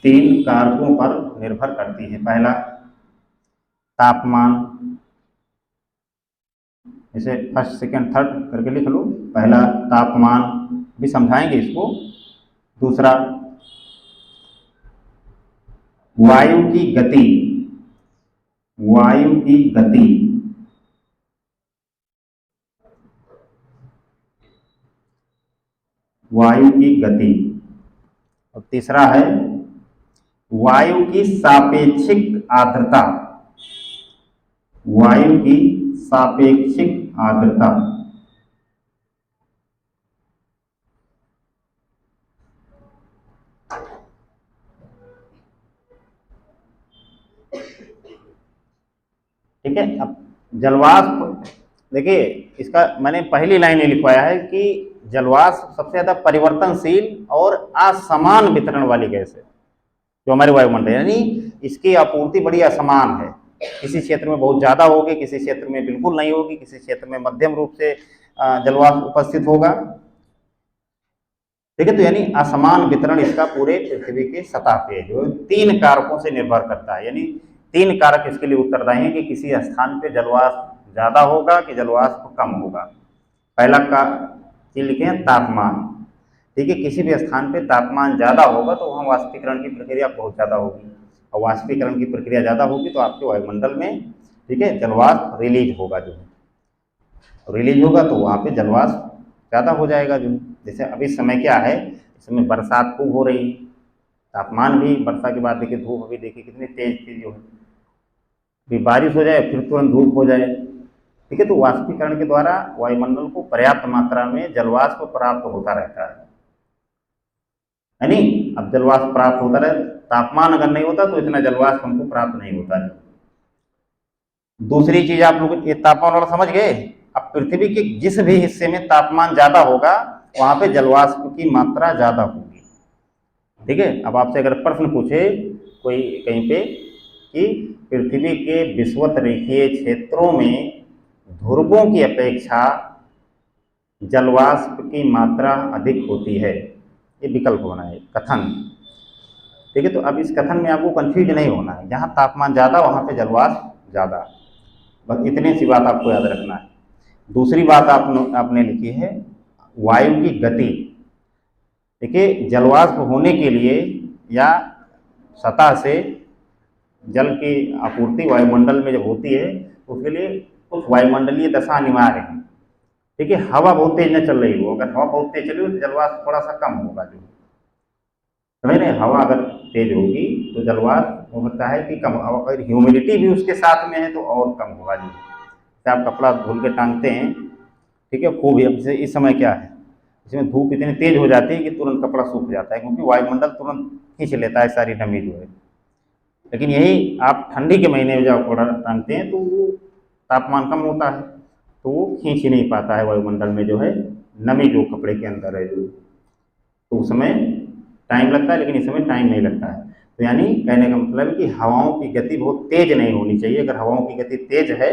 तीन कारकों पर निर्भर करती है। पहला तापमान, इसे फर्स्ट, सेकंड, थर्ड करके लिख लो। पहला तापमान, भी समझाएंगे इसको। दूसरा वायु की गति, वायु की गति। वायु की गति। और तीसरा है वायु की सापेक्षिक आर्द्रता, वायु की सापेक्षिक आर्द्रता। ठीक है। अब जलवाष्प देखिए, इसका मैंने पहली लाइन में लिखवाया है कि जलवाष्प सबसे ज्यादा परिवर्तनशील और असमान वितरण वाली गैस है जो हमारे वायुमंडल, यानी इसकी आपूर्ति बड़ी असमान है। किसी क्षेत्र में बहुत ज्यादा होगी, किसी क्षेत्र में बिल्कुल नहीं होगी, किसी क्षेत्र में मध्यम रूप से जलवाष्प उपस्थित होगा। ठीक है। तो यानी असमान वितरण इसका पूरे पृथ्वी के सतह पे जो 3 कारकों से निर्भर करता है, यानी 3 कारक इसके लिए उत्तरदायी हैं कि किसी स्थान पे जलवाष्प ज्यादा होगा कि जलवाष्प कम होगा। पहला का चीज लिखे हैं तापमान, ठीक है। किसी भी स्थान पे तापमान ज्यादा होगा तो वहाँ वाष्पीकरण की प्रक्रिया बहुत ज्यादा होगी, और वाष्पीकरण की प्रक्रिया ज्यादा होगी तो आपके वायुमंडल में, ठीक है, जलवाष्प रिलीज होगा, जो रिलीज होगा तो वहाँ पे जलवाष्प ज़्यादा हो जाएगा। जो जैसे अभी समय क्या है, इस समय बरसात खूब हो रही है, तापमान भी वर्षा के बाद देखिए धूप अभी देखिए कितनी तेज थी, जो है अभी बारिश हो जाए फिर तुरंत धूप हो जाए, ठीक है। तो वाष्पीकरण के द्वारा वायुमंडल को पर्याप्त मात्रा में जलवाष्प प्राप्त होता रहता है नहीं। अब जलवाष्प प्राप्त होता रहे, तापमान अगर नहीं होता तो इतना जलवाष्प हमको प्राप्त नहीं होता है। दूसरी चीज आप लोग ये तापमान वाला समझ गए। अब पृथ्वी के जिस भी हिस्से में तापमान ज्यादा होगा वहां पे जलवाष्प की मात्रा ज्यादा होगी, ठीक है। अब आपसे अगर प्रश्न पूछे कोई कहीं पे कि पृथ्वी के विषुवत रेखीय क्षेत्रों में ध्रुवों की अपेक्षा जलवाष्प की मात्रा अधिक होती है, ये विकल्प होना है कथन, ठीक है। तो अब इस कथन में आपको कंफ्यूज नहीं होना है, जहाँ तापमान ज़्यादा वहाँ पे जलवाष्प ज़्यादा, बस इतनी सी बात आपको याद रखना है। दूसरी बात आपने लिखी है वायु की गति। देखिए जलवाष्प होने के लिए या सतह से जल की आपूर्ति वायुमंडल में जब होती है तो उसके लिए कुछ वायुमंडलीय दशा अनिवार्य है, ठीक है। हवा बहुत तेज न चल रही हो, अगर हवा बहुत तेज चली हो तो जलवाष्प थोड़ा सा कम होगा, जो समझ रहे हैं। हवा अगर तेज होगी तो जलवाष्प हो सकता है कि कम, अगर ह्यूमिडिटी भी उसके साथ में है तो और कम होगा। जो जैसे आप कपड़ा धुल के टांगते हैं, ठीक है, खूब ही, अब जैसे इस समय क्या है, इसमें धूप इतनी तेज हो जाती है कि तुरंत कपड़ा सूख जाता है, क्योंकि वायुमंडल तुरंत खींच लेता है सारी नमी जो है। लेकिन यही आप ठंडी के महीने में जब कपड़ा टांगते हैं तो वो तापमान कम होता है तो वो खींच ही नहीं पाता है वायुमंडल में जो है नमी जो कपड़े के अंदर है, जो तो उस समय टाइम लगता है, लेकिन इस समय टाइम नहीं लगता है। तो यानी कहने का मतलब है कि हवाओं की गति बहुत तेज नहीं होनी चाहिए। अगर हवाओं की गति तेज है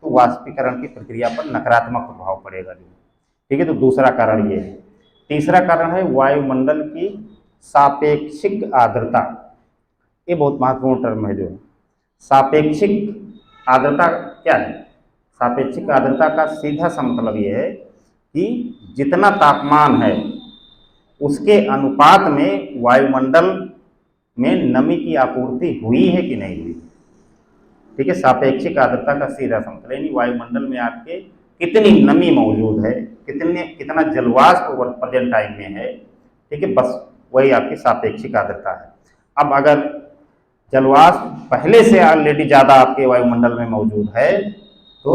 तो वाष्पीकरण की प्रक्रिया पर नकारात्मक प्रभाव पड़ेगा, ठीक है। तो दूसरा कारण ये है। तीसरा कारण है वायुमंडल की सापेक्षिक आर्द्रता। ये बहुत महत्वपूर्ण टर्म है, जो है सापेक्षिक आर्द्रता क्या है। सापेक्षिक आर्द्रता का सीधा सा मतलब ये है कि जितना तापमान है उसके अनुपात में वायुमंडल में नमी की आपूर्ति हुई है कि नहीं हुई, ठीक है। सापेक्षिक आर्द्रता का सीधा सा मतलब यानी वायुमंडल में आपके कितनी नमी मौजूद है, कितना जलवाष्प प्रेजेंट टाइम में है, ठीक है, बस वही आपकी सापेक्षिक आर्द्रता है। अब अगर जलवाष्प पहले से ऑलरेडी ज़्यादा आपके वायुमंडल में मौजूद है तो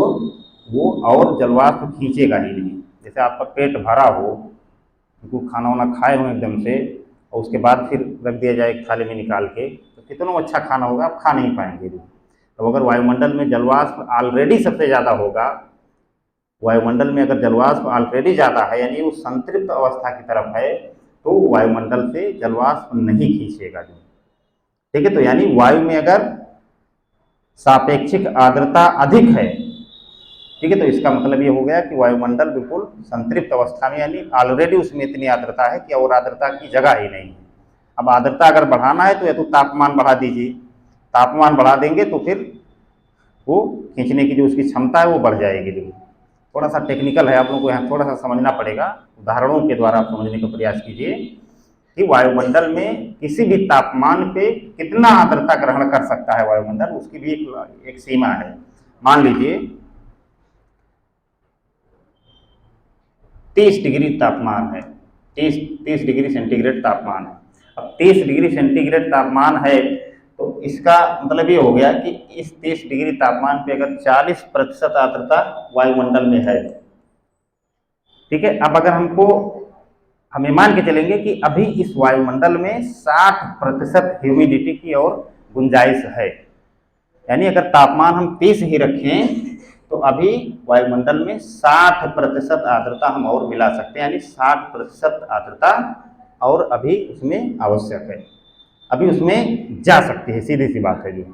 वो और जलवाष्प खींचेगा ही नहीं। जैसे आपका पेट भरा हो, क्योंकि खाना वाना खाए हो एकदम से और उसके बाद फिर रख दिया जाए थाली में निकाल के, तो कितना अच्छा खाना होगा आप खा नहीं पाएंगे। तो अगर वायुमंडल में जलवाष्प ऑलरेडी सबसे ज़्यादा होगा, वायुमंडल में अगर जलवाष्प ऑलरेडी ज़्यादा है यानी वो संतृप्त अवस्था की तरफ है, तो वायुमंडल से जलवाष्प नहीं खींचेगा, जो ठीक है। तो यानी वायु में अगर सापेक्षिक आर्द्रता अधिक है, ठीक है, तो इसका मतलब ये हो गया कि वायुमंडल बिल्कुल संतृप्त अवस्था में, यानी ऑलरेडी उसमें इतनी आर्द्रता है कि और आर्द्रता की जगह ही नहीं है। अब आर्द्रता अगर बढ़ाना है तो या तो तापमान बढ़ा दीजिए, तापमान बढ़ा देंगे तो फिर वो खींचने की जो उसकी क्षमता है वो बढ़ जाएगी। जो थोड़ा सा टेक्निकल है, आप लोगों को यहाँ थोड़ा सा समझना पड़ेगा, उदाहरणों के द्वारा आप समझने का प्रयास कीजिए कि वायुमंडल में किसी भी तापमान पे कितना आर्द्रता ग्रहण कर सकता है वायुमंडल, उसकी भी एक सीमा है। मान लीजिए 30 डिग्री तापमान है, 30 डिग्री सेंटीग्रेड तापमान है। अब 30 डिग्री सेंटीग्रेड तापमान है तो इसका मतलब ये हो गया कि इस 30 डिग्री तापमान पे अगर 40% आर्द्रता वायुमंडल में है, ठीक है। अब अगर हम ये मान के चलेंगे कि अभी इस वायुमंडल में 60% ह्यूमिडिटी की और गुंजाइश है, यानी अगर तापमान हम 30 ही रखें तो अभी वायुमंडल में 60% आर्द्रता हम और मिला सकते हैं, यानी 60% आर्द्रता और अभी उसमें आवश्यक है, अभी उसमें जा सकती है, सीधी सी बात है। जो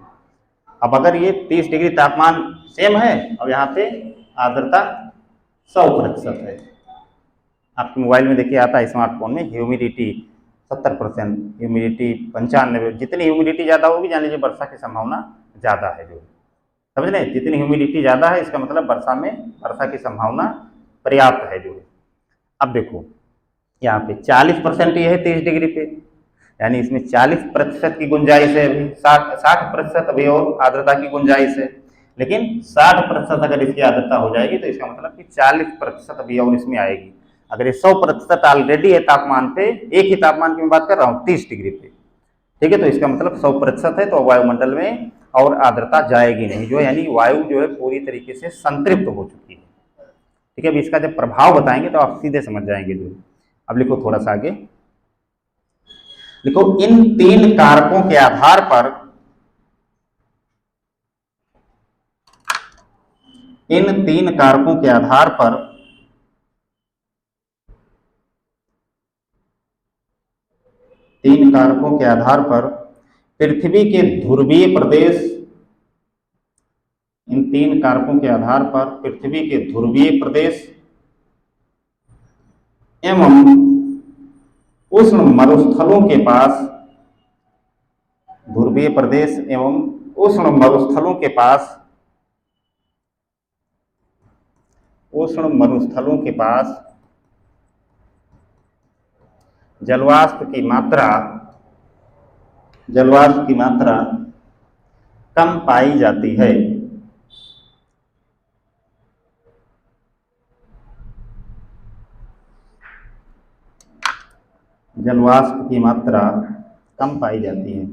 अब अगर ये 30 डिग्री तापमान सेम है और यहाँ पे आर्द्रता 100% है, आपके मोबाइल में देखिए आता है, स्मार्टफोन में ह्यूमिडिटी 70%, ह्यूमिडिटी 95, जितनी ह्यूमिडिटी ज़्यादा होगी जान लीजिए वर्षा की संभावना ज़्यादा है। जो समझ रहे हैं, जितनी ह्यूमिडिटी ज़्यादा है इसका मतलब वर्षा की संभावना पर्याप्त है। जो अब देखो यहाँ पे 40% ये है 30 डिग्री पे, यानी इसमें 40% की गुंजाइश है, अभी 60% अभी और आर्द्रता की गुंजाइश है। लेकिन 60% अगर इसकी आर्द्रता हो जाएगी तो इसका मतलब कि 40% अभी और इसमें आएगी। अगर ये 100% ऑलरेडी है तापमान पे, एक ही तापमान की मैं बात कर रहा हूँ 30 डिग्री पे, ठीक है, तो इसका मतलब 100% है, तो वायुमंडल में और आर्द्रता जाएगी नहीं, जो यानी वायु जो है पूरी तरीके से संतृप्त हो चुकी है। ठीक है, अब इसका जब प्रभाव बताएंगे तो आप सीधे समझ जाएंगे। जो अब लिखो थोड़ा सा आगे, लिखो इन तीन कारकों के आधार पर, इन तीन कारकों के आधार पर तीन कारकों के आधार पर पृथ्वी के ध्रुवीय प्रदेश, इन तीन कारकों के आधार पर पृथ्वी के ध्रुवीय प्रदेश एवं उष्ण मरुस्थलों के पास, ध्रुवीय प्रदेश एवं उष्ण मरुस्थलों के पास, उष्ण मरुस्थलों के पास जलवाष्प की मात्रा कम पाई जाती है। जलवाष्प की मात्रा कम पाई जाती है।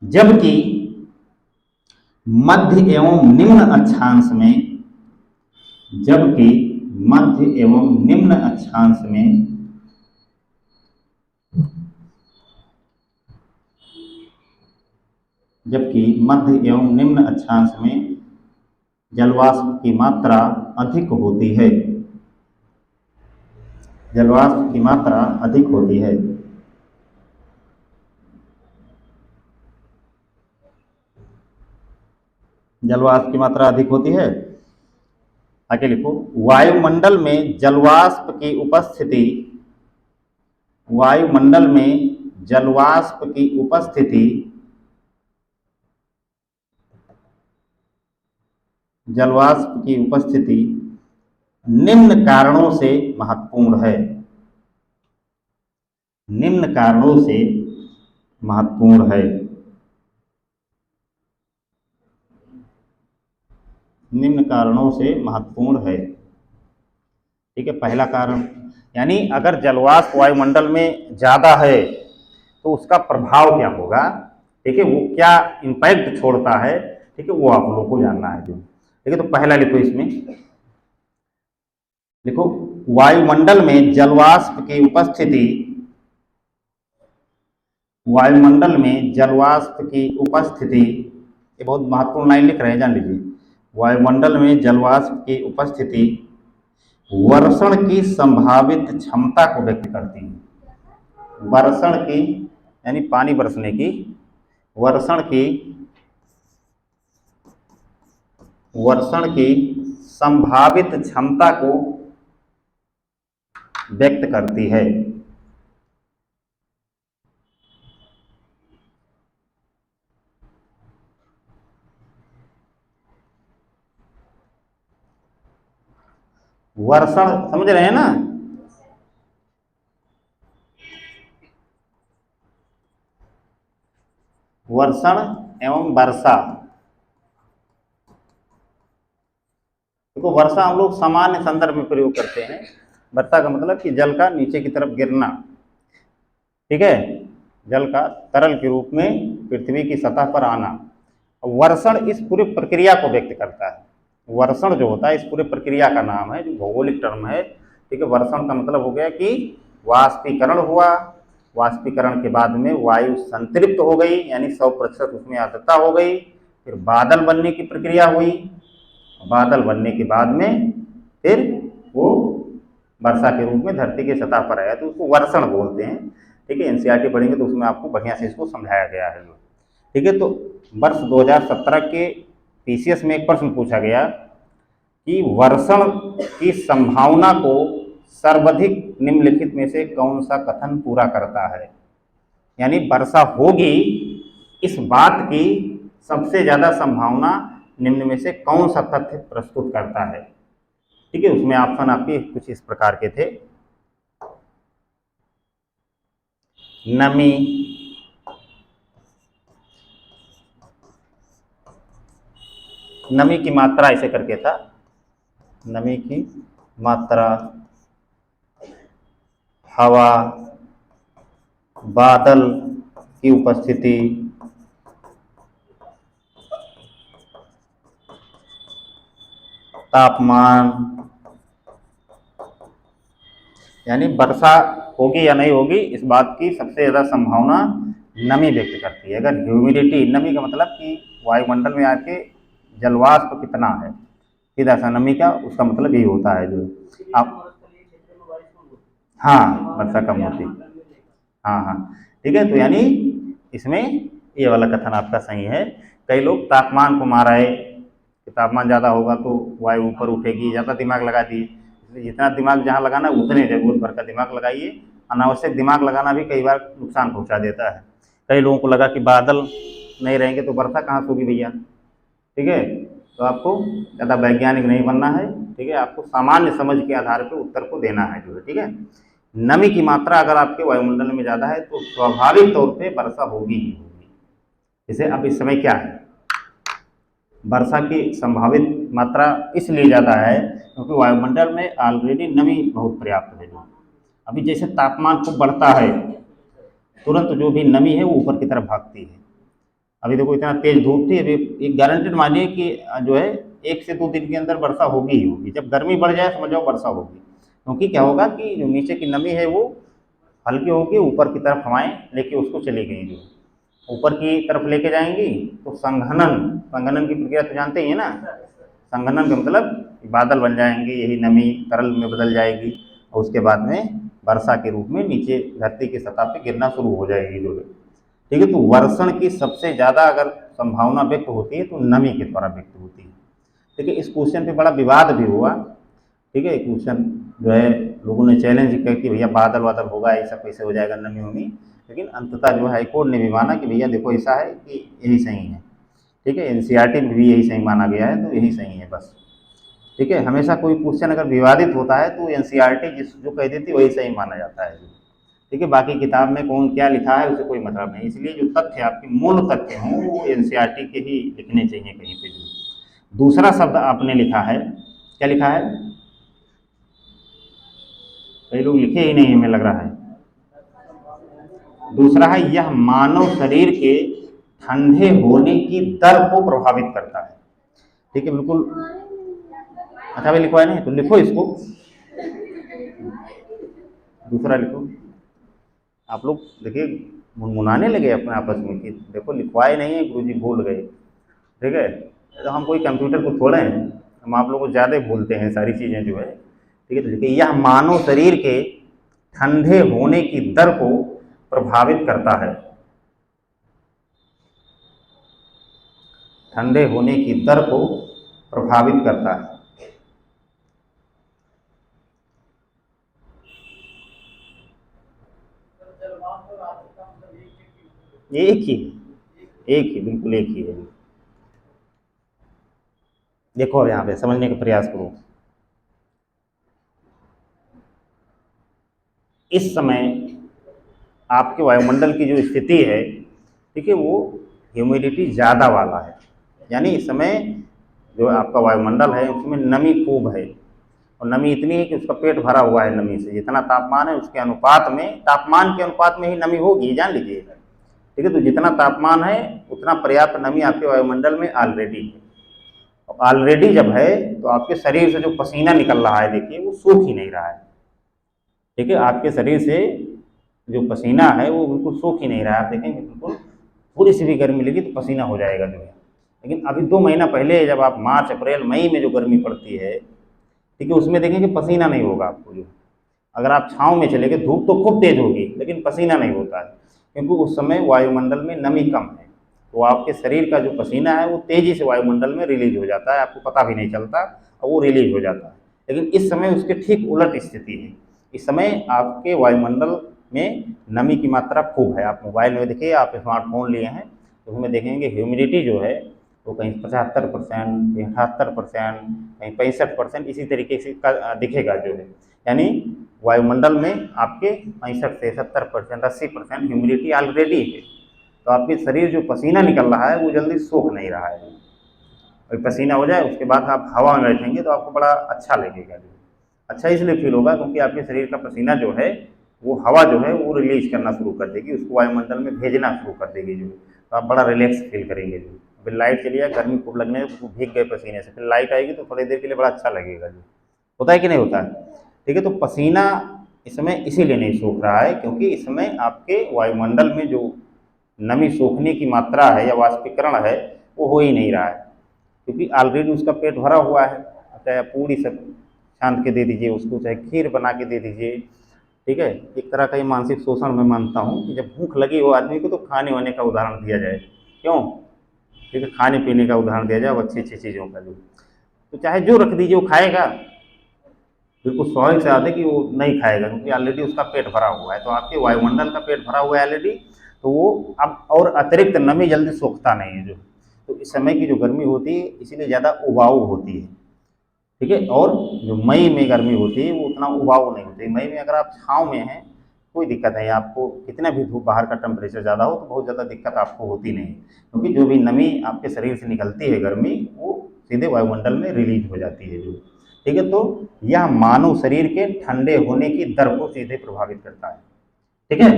जबकि मध्य एवं निम्न अक्षांश में, जबकि मध्य एवं निम्न अक्षांश में जबकि मध्य एवं निम्न अक्षांश में जलवाष्प की मात्रा अधिक होती है, जलवाष्प की मात्रा अधिक होती है। जलवाष्प की मात्रा अधिक होती है। आगे लिखो, वायुमंडल में जलवाष्प की उपस्थिति, वायुमंडल में जलवाष्प की उपस्थिति निम्न कारणों से महत्वपूर्ण है, निम्न कारणों से महत्वपूर्ण है, निम्न कारणों से महत्वपूर्ण है। ठीक है, पहला कारण यानी अगर जलवाष्प वायुमंडल में ज्यादा है तो उसका प्रभाव क्या होगा, ठीक है, वो क्या इंपैक्ट छोड़ता है, ठीक है, वो आप लोगों को जानना है। जो ठीक है, तो पहला लिखो, इसमें लिखो वायुमंडल में जलवाष्प की उपस्थिति, वायुमंडल में जलवाष्प की उपस्थिति, ये बहुत महत्वपूर्ण लाइन लिख रहे हैं, जान लीजिए। वायुमंडल में जलवाष्प की उपस्थिति वर्षण की संभावित क्षमता को व्यक्त करती है। वर्षण की यानी पानी बरसने की, वर्षण की संभावित क्षमता को व्यक्त करती है। वर्षण समझ रहे हैं ना, वर्षण एवं वर्षा। देखो वर्षा हम लोग सामान्य संदर्भ में प्रयोग करते हैं, वर्षा का मतलब कि जल का नीचे की तरफ गिरना, ठीक है, जल का तरल के रूप में पृथ्वी की सतह पर आना। वर्षण इस पूरे प्रक्रिया को व्यक्त करता है। वर्षण जो होता है इस पूरे प्रक्रिया का नाम है, जो भौगोलिक टर्म है। ठीक है, वर्षण का मतलब हो गया कि वाष्पीकरण हुआ, वाष्पीकरण के बाद में वायु संतृप्त हो गई, यानी 100% उसमें आर्द्रता हो गई, फिर बादल बनने की प्रक्रिया हुई, बादल बनने के बाद में फिर वो वर्षा के रूप में धरती की सतह पर आया, तो उसको वर्षण बोलते हैं। ठीक है, एनसीईआरटी पढ़ेंगे तो उसमें आपको बढ़िया से इसको समझाया गया है। ठीक है, तो वर्ष 2017 के पीसीएस में एक प्रश्न पूछा गया कि वर्षण की संभावना को सर्वाधिक निम्नलिखित में से कौन सा कथन पूरा करता है। यानी वर्षा होगी इस बात की सबसे ज्यादा संभावना निम्न में से कौन सा तथ्य प्रस्तुत करता है। ठीक है, उसमें ऑप्शन आपके कुछ इस प्रकार के थे। नमी, नमी की मात्रा ऐसे करके था, नमी की मात्रा, हवा, बादल की उपस्थिति, तापमान। यानी वर्षा होगी या नहीं होगी इस बात की सबसे ज्यादा संभावना नमी व्यक्त करती है। अगर ह्यूमिडिटी, नमी का मतलब कि वायुमंडल में आके जलवाष्प कितना है, सीधा सा नमी का उसका मतलब यही होता है जो आप, हाँ वर्षा कम होती, हाँ हाँ ठीक है। तो यानी इसमें ये वाला कथन आपका सही है। कई लोग तापमान को मारा है कि तापमान ज़्यादा होगा तो वायु ऊपर उठेगी, ज़्यादा दिमाग लगा दिए। जितना दिमाग जहाँ लगाना उतने जरूरत भर का दिमाग लगाइए, अनावश्यक दिमाग लगाना भी कई बार नुकसान पहुँचा देता है। कई लोगों को लगा कि बादल नहीं रहेंगे तो वर्षा कहाँ से होगी भैया। ठीक है, तो आपको ज़्यादा वैज्ञानिक नहीं बनना है। ठीक है, आपको सामान्य समझ के आधार पर उत्तर को देना है जो है। ठीक है, नमी की मात्रा अगर आपके वायुमंडल में ज़्यादा है तो स्वाभाविक तौर पे वर्षा होगी ही होगी। जैसे अब इस समय क्या है, वर्षा की संभावित मात्रा इसलिए ज़्यादा है क्योंकि वायुमंडल में ऑलरेडी नमी बहुत पर्याप्त है। जो अभी जैसे तापमान खूब बढ़ता है तुरंत जो भी नमी है वो ऊपर की तरफ भागती है। अभी देखो इतना तेज धूप थी, अभी एक गारंटेड मानिए कि जो है 1 से 2 दिन के अंदर वर्षा होगी ही होगी। जब गर्मी बढ़ जाए समझ जाओ वर्षा होगी, क्योंकि क्या होगा कि जो नीचे की नमी है वो हल्की होगी, ऊपर की तरफ हवाएं लेके उसको चली गई, जो ऊपर की तरफ लेके जाएंगी तो संघनन, संघनन की प्रक्रिया तो जानते ही है ना। संघनन का मतलब बादल बन जाएंगे, यही नमी तरल में बदल जाएगी और उसके बाद में वर्षा के रूप में नीचे धरती की सतह पे गिरना शुरू हो जाएगी जो है। ठीक है, तो वर्षण की सबसे ज़्यादा अगर संभावना व्यक्त होती है तो नमी के द्वारा व्यक्त होती है। ठीक है, इस क्वेश्चन पे बड़ा विवाद भी हुआ। ठीक है, क्वेश्चन जो है लोगों ने चैलेंज किया कि भैया बादल वादल होगा, ऐसा कैसे हो जाएगा नमी होगी। लेकिन अंततः जो है हाईकोर्ट ने भी माना कि भैया देखो ऐसा है कि यही सही है। ठीक है, एनसीईआरटी में भी यही सही माना गया है तो यही सही है बस। ठीक है, हमेशा कोई क्वेश्चन अगर विवादित होता है तो एनसीईआरटी जिस जो कह देती है वही सही माना जाता है। ठीक है, बाकी किताब में कौन क्या लिखा है उसे कोई मतलब नहीं। इसलिए जो तथ्य आपके मूल तथ्य हों वो एनसीईआरटी के ही लिखने चाहिए कहीं पे। जो दूसरा शब्द आपने लिखा है, क्या लिखा है, कई लोग लिखे ही नहीं हमें लग रहा है। दूसरा है यह मानव शरीर के ठंडे होने की दर को प्रभावित करता है। ठीक है, बिल्कुल अच्छा भाई लिखवाया नहीं तो लिखो इसको, दूसरा लिखो। आप लोग देखिए मुनमुनाने लगे अपने आपस में कि देखो लिखवाए नहीं है गुरुजी भूल गए। ठीक है, तो हम कोई कंप्यूटर को थोड़े हैं, हम आप लोगों को ज़्यादा भूलते हैं सारी चीज़ें जो है। ठीक है, तो देखिए यह मानव शरीर के ठंडे होने की दर को प्रभावित करता है। ठंडे होने की दर को प्रभावित करता है। एक ही, एक ही, बिल्कुल एक ही है। देखो अब यहाँ पे समझने का प्रयास करो। इस समय आपके वायुमंडल की जो स्थिति है, ठीक है, वो ह्यूमिडिटी ज़्यादा वाला है। यानी इस समय जो आपका वायुमंडल है उसमें नमी खूब है और नमी इतनी है कि उसका पेट भरा हुआ है नमी से। जितना तापमान है उसके अनुपात में, तापमान के अनुपात में ही नमी होगी, जान लीजिए। ठीक है, तो जितना तापमान है उतना पर्याप्त नमी आपके वायुमंडल में ऑलरेडी है। ऑलरेडी जब है तो आपके शरीर से जो पसीना निकल रहा है देखिए वो सूख ही नहीं रहा है। ठीक है, आपके शरीर से जो पसीना है वो बिल्कुल सूख ही नहीं रहा है। आप देखेंगे बिल्कुल थोड़ी सी भी गर्मी लगी तो पसीना हो जाएगा जो है। लेकिन अभी 2 महीना पहले जब आप मार्च अप्रैल मई में जो गर्मी पड़ती है, ठीक है, उसमें देखेंगे पसीना नहीं होगा आपको। जो अगर आप छाँव में चले गए धूप तो खूब तेज होगी लेकिन पसीना नहीं होता है, क्योंकि उस समय वायुमंडल में नमी कम है। तो आपके शरीर का जो पसीना है वो तेजी से वायुमंडल में रिलीज हो जाता है, आपको पता भी नहीं चलता और वो रिलीज हो जाता है। लेकिन इस समय उसके ठीक उलट स्थिति है। इस समय आपके वायुमंडल में नमी की मात्रा खूब है। आप मोबाइल में देखिए, आप स्मार्टफोन लिए हैं तो उसमें देखेंगे ह्यूमिडिटी जो है वो कहीं 75%, कहीं 78%, कहीं 65%, इसी तरीके से दिखेगा जो है। यानी वायुमंडल में आपके 65 से 70%, 80% ह्यूमिडिटी ऑलरेडी है। तो आपके शरीर जो पसीना निकल रहा है वो जल्दी सूख नहीं रहा है। और पसीना हो जाए उसके बाद आप हवा में बैठेंगे तो आपको बड़ा अच्छा लगेगा। जो अच्छा इसलिए फील होगा क्योंकि आपके शरीर का पसीना जो है वो हवा जो है वो रिलीज करना शुरू कर देगी, उसको वायुमंडल में भेजना शुरू कर देगी जो। तो आप बड़ा रिलैक्स फील करेंगे जो। फिर लाइट चली जाए, गर्मी खूब लगने तो भीग गए पसीने से, फिर लाइट आएगी तो थोड़ी देर के लिए बड़ा अच्छा लगेगा जो। होता है कि नहीं होता है? ठीक है, तो पसीना इस समय इसीलिए नहीं सूख रहा है क्योंकि इस समय आपके वायुमंडल में जो नमी सोखने की मात्रा है या वाष्पीकरण है वो हो ही नहीं रहा है, क्योंकि ऑलरेडी उसका पेट भरा हुआ है। चाहे आप पूरी सब छान के दे दीजिए उसको, चाहे खीर बना के दे दीजिए, ठीक है। एक तरह का ये मानसिक शोषण मैं मानता हूँ कि जब भूख लगी हो आदमी को तो खाने वाने का उदाहरण दिया जाए, क्यों? ठीक है, खाने पीने का उदाहरण दिया जाए, अच्छी अच्छी चीज़ों का जो, तो चाहे जो रख दीजिए वो खाएगा। बिल्कुल स्वाभाविक सी बात है कि वो नहीं खाएगा क्योंकि ऑलरेडी उसका पेट भरा हुआ है। तो आपके वायुमंडल का पेट भरा हुआ है ऑलरेडी, तो वो अब और अतिरिक्त नमी जल्दी सोखता नहीं है जो। तो इस समय की जो गर्मी होती है इसीलिए ज़्यादा उबाऊ होती है, ठीक है। और जो मई में गर्मी होती है वो उतना उबाऊ नहीं होती। मई में अगर आप छाँव में हैं कोई दिक्कत नहीं, आपको कितना भी धूप बाहर का टेम्परेचर ज़्यादा हो तो बहुत ज़्यादा दिक्कत आपको होती नहीं, क्योंकि जो भी नमी आपके शरीर से निकलती है गर्मी वो सीधे वायुमंडल में रिलीज हो जाती है जो। ठीक है, तो यह मानव शरीर के ठंडे होने की दर को सीधे प्रभावित करता है। ठीक है,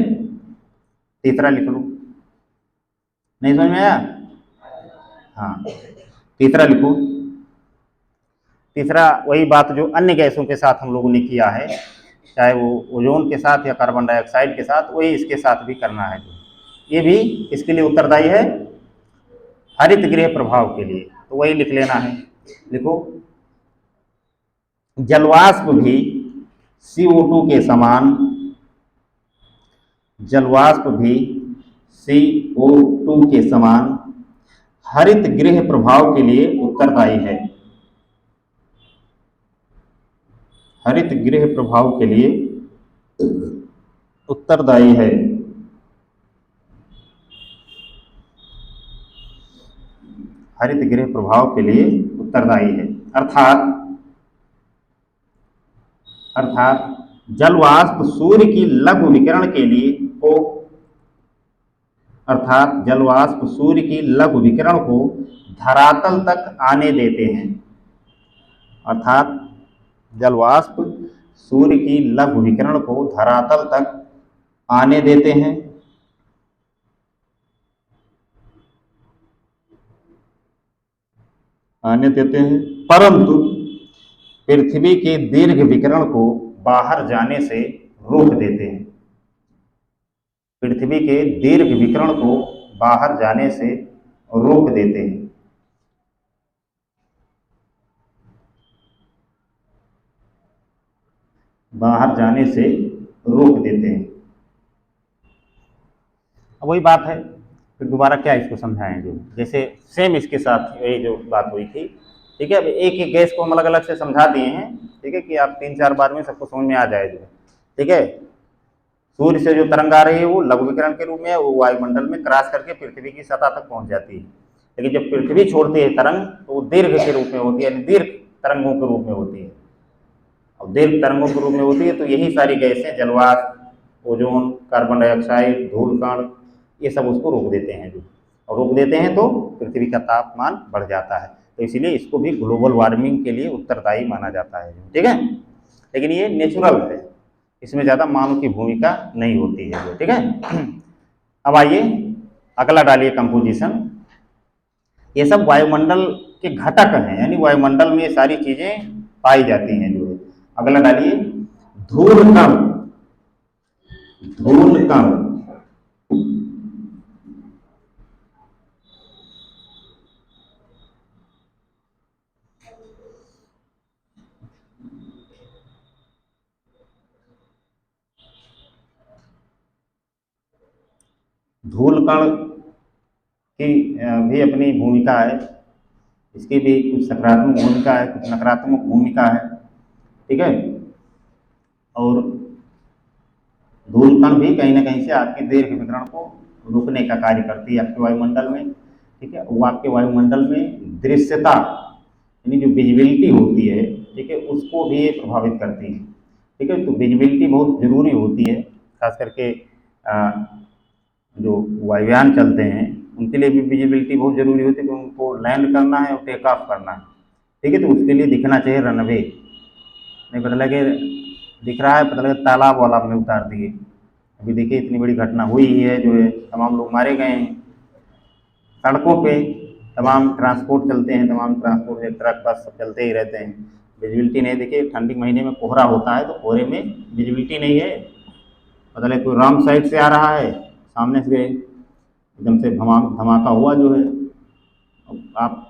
तीसरा लिख लो। नहीं समझ में आया? हाँ, तीसरा लिखो। तीसरा वही बात जो अन्य गैसों के साथ हम लोगों ने किया है, चाहे वो ओजोन के साथ या कार्बन डाइऑक्साइड के साथ, वही इसके साथ भी करना है। ये भी इसके लिए उत्तरदायी है, हरित गृह प्रभाव के लिए। तो वही लिख लेना है। लिखो, जलवाष्प भी CO2 के समान, जलवाष्प भी CO2 के समान हरित गृह प्रभाव के लिए उत्तरदायी है। हरित गृह प्रभाव के लिए उत्तरदायी है। हरित गृह प्रभाव के लिए उत्तरदायी है। अर्थात अर्थात जलवाष्प सूर्य की लघु विकिरण के लिए को अर्थात जलवाष्प सूर्य की लघु विकिरण को धरातल तक आने देते हैं। अर्थात जलवाष्प सूर्य की लघु विकिरण को धरातल तक आने देते हैं। आने देते हैं, परंतु पृथ्वी के दीर्घ विकिरण को बाहर जाने से रोक देते हैं। पृथ्वी के दीर्घ विकिरण को बाहर जाने से रोक देते हैं। बाहर जाने से रोक देते हैं। अब वही बात है, फिर दोबारा क्या इसको समझाएं जो, जैसे सेम इसके साथ यही जो बात हुई थी। ठीक है, अब एक एक गैस को हम अलग अलग से समझा दिए हैं, ठीक है, कि आप 3-4 बार में सबको समझ में आ जाए जो। ठीक है, सूर्य से जो तरंग आ रही है वो लघु विकिरण के रूप में है, वो वायुमंडल में क्रॉस करके पृथ्वी की सतह तक पहुंच जाती है। लेकिन जब पृथ्वी छोड़ती है तरंग तो वो दीर्घ के रूप में होती है, यानी दीर्घ तरंगों के रूप में होती है। और दीर्घ तरंगों के रूप में होती है तो यही सारी गैसें, जलवाष्प, ओजोन, कार्बन डाइऑक्साइड, धूल कण, ये सब उसको रोक देते हैं जो। और रोक देते हैं तो पृथ्वी का तापमान बढ़ जाता है। तो इसीलिए इसको भी ग्लोबल वार्मिंग के लिए उत्तरदायी माना जाता है। ठीक है, लेकिन ये नेचुरल है, इसमें ज़्यादा मानव की भूमिका नहीं होती है। ठीक है, अब आइए अगला डालिए कंपोजिशन। ये सब वायुमंडल के घटक हैं, यानी वायुमंडल में ये सारी चीजें पाई जाती हैं जो। अगला डालिए, धूल कण। धूल कण, धूल कण भी अपनी भूमिका है, इसकी भी कुछ सकारात्मक भूमिका है, कुछ नकारात्मक भूमिका है, ठीक है। और धूल कण भी कहीं ना कहीं से आपकी दीर्घ विकिरण को रोकने का कार्य करती है आपके वायुमंडल में, ठीक है। वो आपके वायुमंडल में दृश्यता यानी जो विजिबिलिटी होती है, ठीक है, उसको भी ये प्रभावित करती है, ठीक है। तो विजिबिलिटी बहुत ज़रूरी होती है, खास करके जो वायुयान चलते हैं उनके लिए भी विजिबिलिटी बहुत ज़रूरी होती है, क्योंकि उनको लैंड करना है और टेक ऑफ करना है, ठीक है। तो उसके लिए दिखना चाहिए रनवे, नहीं पता लगे दिख रहा है, पता लगे तालाब वालाब में उतार दिए। अभी देखिए इतनी बड़ी घटना हुई है, जो है तमाम लोग मारे गए हैं सड़कों पे, तमाम ट्रांसपोर्ट चलते हैं, तमाम ट्रांसपोर्ट ट्रक बस सब चलते ही रहते हैं, विजिबिलिटी नहीं। देखिए ठंडी के महीने में कोहरा होता है, तो कोहरे में विजिबिलिटी नहीं है, मतलब कोई रॉन्ग साइड से आ रहा है, सामने से एकदम से धमाका हुआ जो है। आप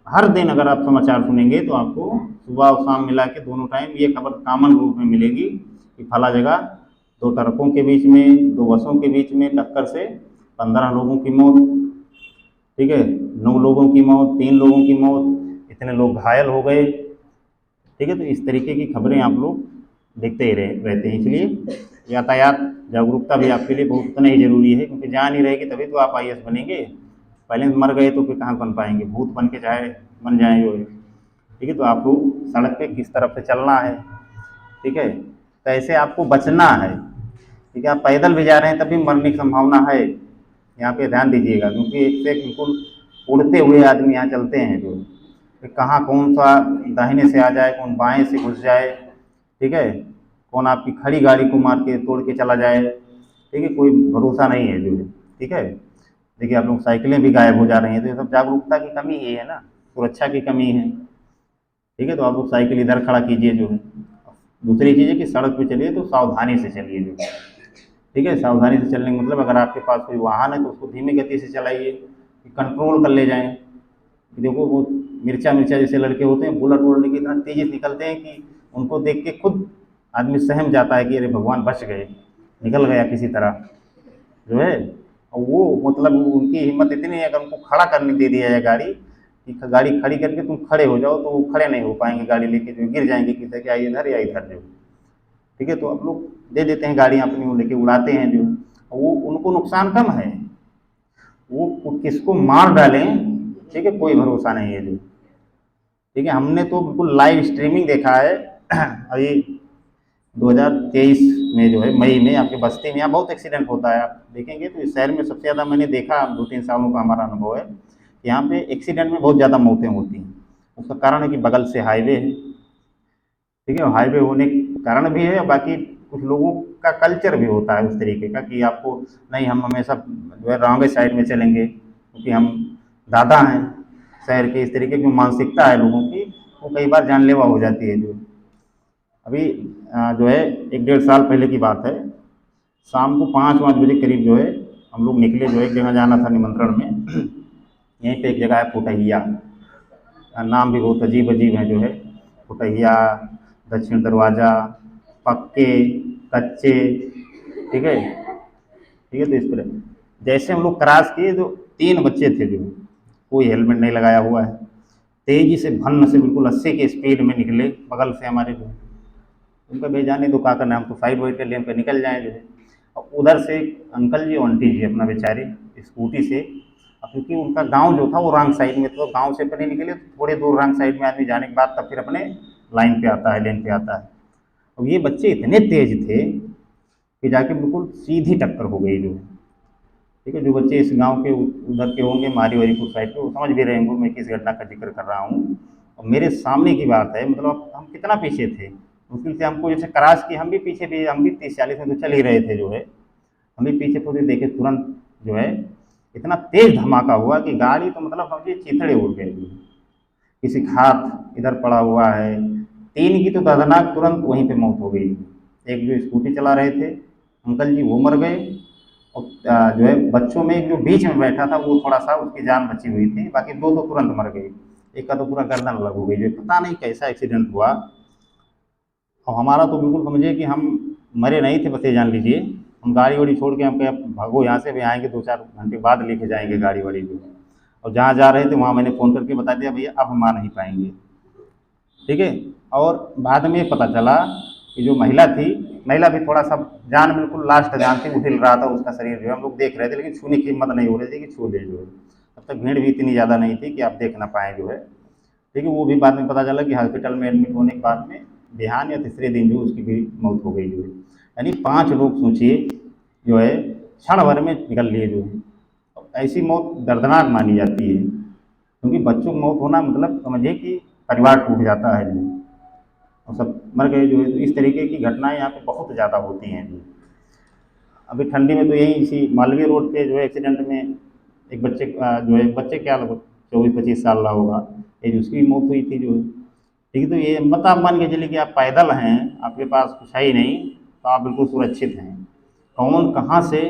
हर दिन अगर आप समाचार सुनेंगे तो आपको सुबह और शाम मिला के दोनों टाइम ये खबर कॉमन रूप में मिलेगी कि फला जगह दो ट्रकों के बीच में, दो बसों के बीच में टक्कर से 15 लोगों की मौत, ठीक है, 9 लोगों की मौत, 3 लोगों की मौत, इतने लोग घायल हो गए, ठीक है। तो इस तरीके की खबरें आप लोग देखते ही रहते हैं। इसलिए यातायात जागरूकता भी आपके लिए बहुत उतना ही ज़रूरी है, क्योंकि जान ही रहेगी तभी तो आप IAS बनेंगे। पहले मर गए तो फिर कहाँ बन पाएंगे, भूत बन के चाहे बन जाएंगे वो, ठीक है। तो आपको सड़क पे किस तरफ से चलना है, ठीक है, कैसे आपको बचना है, ठीक है। आप पैदल भी जा रहे हैं तब भी मरने की संभावना है, यहाँ पे ध्यान दीजिएगा, क्योंकि एक से एक बिल्कुल उड़ते हुए आदमी यहाँ चलते हैं जो, कि कहाँ कौन सा दाहिने से आ जाए, कौन बाएं से घुस जाए, ठीक है, कौन आपकी खड़ी गाड़ी को मार के तोड़ के चला जाए, ठीक है, कोई भरोसा नहीं है जो है, ठीक है। देखिए आप लोग साइकिलें भी गायब हो जा रही हैं, तो ये सब जागरूकता की कमी ही है ना, सुरक्षा की कमी है, ठीक है। तो आप लोग साइकिल इधर खड़ा कीजिए जो है। दूसरी चीज़ है कि सड़क पे चलिए तो सावधानी से चलिए जो, ठीक है। सावधानी से चलने का मतलब अगर आपके पास कोई वाहन है तो उसको धीमी गति से चलाइए, कंट्रोल कर ले जाएं। देखो वो मिर्चा मिर्चा जैसे लड़के होते हैं, बुलेट वुलेट लेके इतना तेज़ी से निकलते हैं कि उनको देख के खुद आदमी सहम जाता है कि अरे भगवान बच गए, निकल गया किसी तरह जो है। और वो मतलब उनकी हिम्मत इतनी है, अगर उनको खड़ा करने दे दिया जाए गाड़ी, कि गाड़ी खड़ी करके तुम खड़े हो जाओ, तो वो खड़े नहीं हो पाएंगे, गाड़ी लेके जो गिर जाएंगे किसी कि इधर या इधर जो, ठीक है। तो आप लोग दे देते हैं गाड़ियाँ अपनी, वो लेके उड़ाते हैं जो, वो उनको नुकसान कम है, वो किसको मार डालें, ठीक है, कोई भरोसा नहीं है जो, ठीक है। हमने तो बिल्कुल लाइव स्ट्रीमिंग देखा है अभी 2023 में जो है मई में आपके बस्ती में, यहाँ बहुत एक्सीडेंट होता है, आप देखेंगे तो इस शहर में सबसे ज़्यादा मैंने देखा, 2-3 सालों का हमारा अनुभव है, यहाँ पे एक्सीडेंट में बहुत ज़्यादा मौतें होती हैं। उसका कारण है कि बगल से हाईवे है, ठीक है, हाईवे होने के कारण भी है, बाकी कुछ लोगों का कल्चर भी होता है उस तरीके का कि आपको नहीं, हम हमेशा जो है रॉन्ग साइड में चलेंगे क्योंकि हम दादा हैं शहर के, इस तरीके की मानसिकता है लोगों की, वो कई बार जानलेवा हो जाती है जो। अभी जो है 1-1.5 साल पहले की बात है, शाम को 5-5 बजे करीब जो है हम लोग निकले, जो है एक जगह जाना था निमंत्रण में यहीं पे एक जगह है फुटहिया, नाम भी बहुत अजीब अजीब है जो है, फुटहिया, दक्षिण दरवाज़ा, पक्के, कच्चे, ठीक है, ठीक है। तो इस पर जैसे हम लोग क्रॉस किए तो 3 बच्चे थे जो, कोई हेलमेट नहीं लगाया हुआ है, तेजी से भन्न से बिल्कुल 80 की स्पीड में निकले बगल से हमारे जो, उनका भेजाने तो का करना, हम तो साइड वाइड कर लिए, हम पे निकल जाए जो है। और उधर से अंकल जी और आंटी जी अपना बेचारे स्कूटी से, अब क्योंकि उनका गांव जो था वो रॉन्ग साइड में, तो गांव से पहले निकले तो थोड़े दूर रॉन्ग साइड में आदमी जाने के बाद तब फिर अपने लाइन पे आता है, लेन पे आता है। अब ये बच्चे इतने तेज थे कि जाके बिल्कुल सीधी टक्कर हो गई जो, ठीक है। जो बच्चे इस गांव के उधर के होंगे मारी वारीपुर साइड के, वो समझ भी रहे होंगे मैं किस घटना का जिक्र कर रहा हूँ। और मेरे सामने की बात है, मतलब हम कितना पीछे थे, मुश्किल से हमको जैसे क्रॉस की, हम भी पीछे भी, हम भी 30-40 में तो चल ही रहे थे जो है, हम भी पीछे पूछे देखे, तुरंत जो है इतना तेज धमाका हुआ कि गाड़ी तो मतलब समझिए चिथड़े उड़ गए, किसी का हाथ इधर पड़ा हुआ है, 3 की तो दर्दनाक तुरंत वहीं पे मौत हो गई। एक जो स्कूटी चला रहे थे अंकल जी वो मर गए, और जो है बच्चों में एक जो बीच में बैठा था वो थोड़ा सा उसकी जान बची हुई थी, बाकी 2 तो तुरंत मर गए, एक का तो पूरा गर्दन अलग हो गई, जो पता नहीं कैसा एक्सीडेंट हुआ। और हमारा तो बिल्कुल समझिए कि हम मरे नहीं थे बस, ये जान लीजिए हम गाड़ी वाड़ी छोड़ के हम कहे भागो यहाँ से, भी आएंगे 2-4 घंटे बाद लेके जाएंगे गाड़ी वाड़ी जो। और जहाँ जा रहे थे वहाँ मैंने फ़ोन करके बता दिया भैया अब हम आ नहीं पाएंगे, ठीक है। और बाद में पता चला कि जो महिला थी, महिला भी थोड़ा सा जान बिल्कुल लास्ट जान थी, वो हिल रहा था उसका शरीर जो है, हम लोग देख रहे थे लेकिन छूने की हिम्मत नहीं हो रही थी कि छू ले जो है। तब तक भीड़ भी इतनी ज़्यादा नहीं थी कि आप देख ना पाएँ जो है, ठीक है। वो भी बाद में पता चला कि हॉस्पिटल में एडमिट होने के बाद में बिहान या तीसरे दिन जो उसकी भी मौत हो गई जो है। यानी 5 लोग सोचिए जो है क्षण भर में निकल लिए जो है। ऐसी मौत दर्दनाक मानी जाती है, क्योंकि बच्चों की मौत होना मतलब समझिए कि परिवार टूट जाता है जो, और सब मर गए जो है। तो इस तरीके की घटनाएं यहाँ पे बहुत ज़्यादा होती हैं जो। अभी ठंडी में तो यही इसी मालवीय रोड पे जो है एक्सीडेंट में एक बच्चे जो है, बच्चे क्या लगभग 24-25 साल का होगा एज, उसकी मौत हुई थी जो है, ठीक है। तो ये मत आप मान के चलिए कि आप पैदल हैं, आपके पास कुछ है ही नहीं, तो आप बिल्कुल सुरक्षित हैं। कौन कहाँ से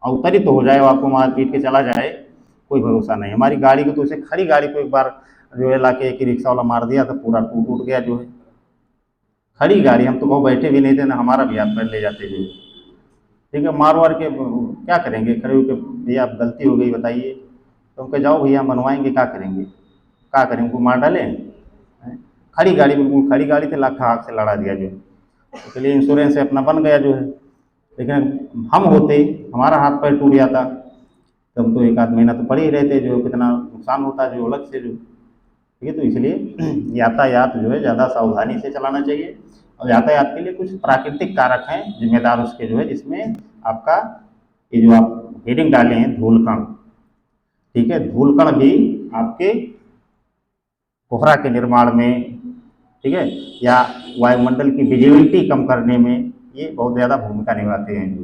अवतरित हो जाए और आपको मार पीट के चला जाए, कोई भरोसा नहीं। हमारी गाड़ी को तो उसे खड़ी गाड़ी को एक बार जो है लाके एक रिक्शा वाला मार दिया तो पूरा टूट उट गया जो है। खड़ी गाड़ी, हम तो कहो बैठे भी नहीं थे ना, हमारा भी हाथ पैर ले जाते जो, ठीक है। मार वार के क्या करेंगे, खड़े होकर भैया आप गलती हो गई बताइए, तो हम कहे जाओ भैया हम बनवाएंगे, क्या करेंगे, क्या करें, उनको मार डालें हैं? खड़ी गाड़ी, बिल्कुल खड़ी गाड़ी थी, लाख आग से लड़ा दिया जो, तो चलिए इंश्योरेंस से अपना बन गया जो है। लेकिन हम होते, हमारा हाथ पैर टूट जाता, तो हम तो 1 आध महीना तो पड़े ही रहते जो, कितना नुकसान होता जो अलग से जो, ठीक है। तो इसलिए यातायात जो है ज़्यादा सावधानी से चलाना चाहिए। और यातायात के लिए कुछ प्राकृतिक कारक हैं जिम्मेदार उसके जो है, जिसमें आपका ये जो आप हेडिंग डाले हैं धूलकण, ठीक है, धूलकण भी आपके कोहरा के निर्माण में, ठीक है, या वायुमंडल की विजिबिलिटी कम करने में ये बहुत ज़्यादा भूमिका निभाते हैं जो,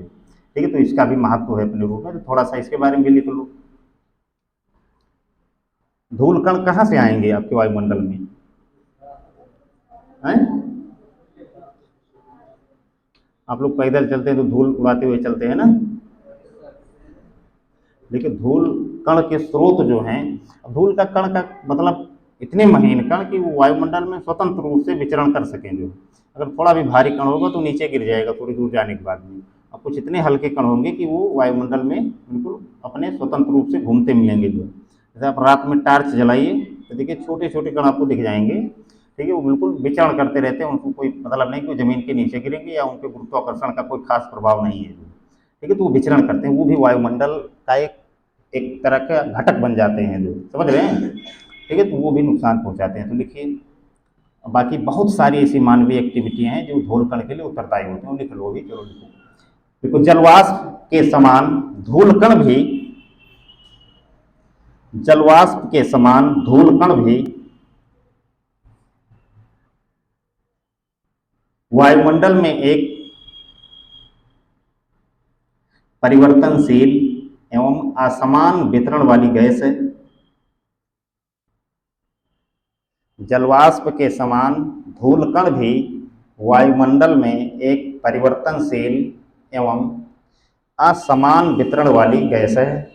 ठीक है। तो इसका भी महत्व है अपने रूप में, तो थोड़ा सा इसके बारे में भी लिख लो। धूल कण कहाँ से आएंगे आपके वायुमंडल में, हैं? आप लोग पैदल चलते हैं तो धूल उड़ाते हुए चलते हैं ना, लेकिन धूल कण के स्रोत जो हैं, धूल का कण का मतलब इतने महीन कण कि वो वायुमंडल में स्वतंत्र रूप से विचरण कर सकें जो। अगर थोड़ा भी भारी कण होगा तो नीचे गिर जाएगा थोड़ी दूर जाने के बाद में, और कुछ इतने हल्के कण होंगे कि वो वायुमंडल में बिल्कुल अपने स्वतंत्र रूप से घूमते मिलेंगे जो। जैसे आप रात में टार्च जलाइए तो देखिए छोटे छोटे कण आपको दिख जाएंगे, ठीक है। वो बिल्कुल विचरण करते रहते हैं, उनको कोई मतलब नहीं कि वो जमीन के नीचे गिरेंगे या उनके गुरुत्वाकर्षण का कोई खास प्रभाव नहीं है, ठीक है। तो वो विचरण करते हैं, वो भी वायुमंडल का एक एक तरह का घटक बन जाते हैं जो, समझ रहे हैं, ठीक है। तो वो भी नुकसान पहुंचाते हैं। तो लिखिए, बाकी बहुत सारी ऐसी मानवीय एक्टिविटियां हैं जो धूल कण के लिए उत्तरदायी होते हैं, लिख लो भी, चलो लिखो। देखो, जलवाष्प के समान धूल कण भी, जलवाष्प के समान धूल कण भी वायुमंडल में एक परिवर्तनशील एवं असमान वितरण वाली गैस है। जलवाष्प के समान धूल कण भी वायुमंडल में एक परिवर्तनशील एवं असमान वितरण वाली गैस है।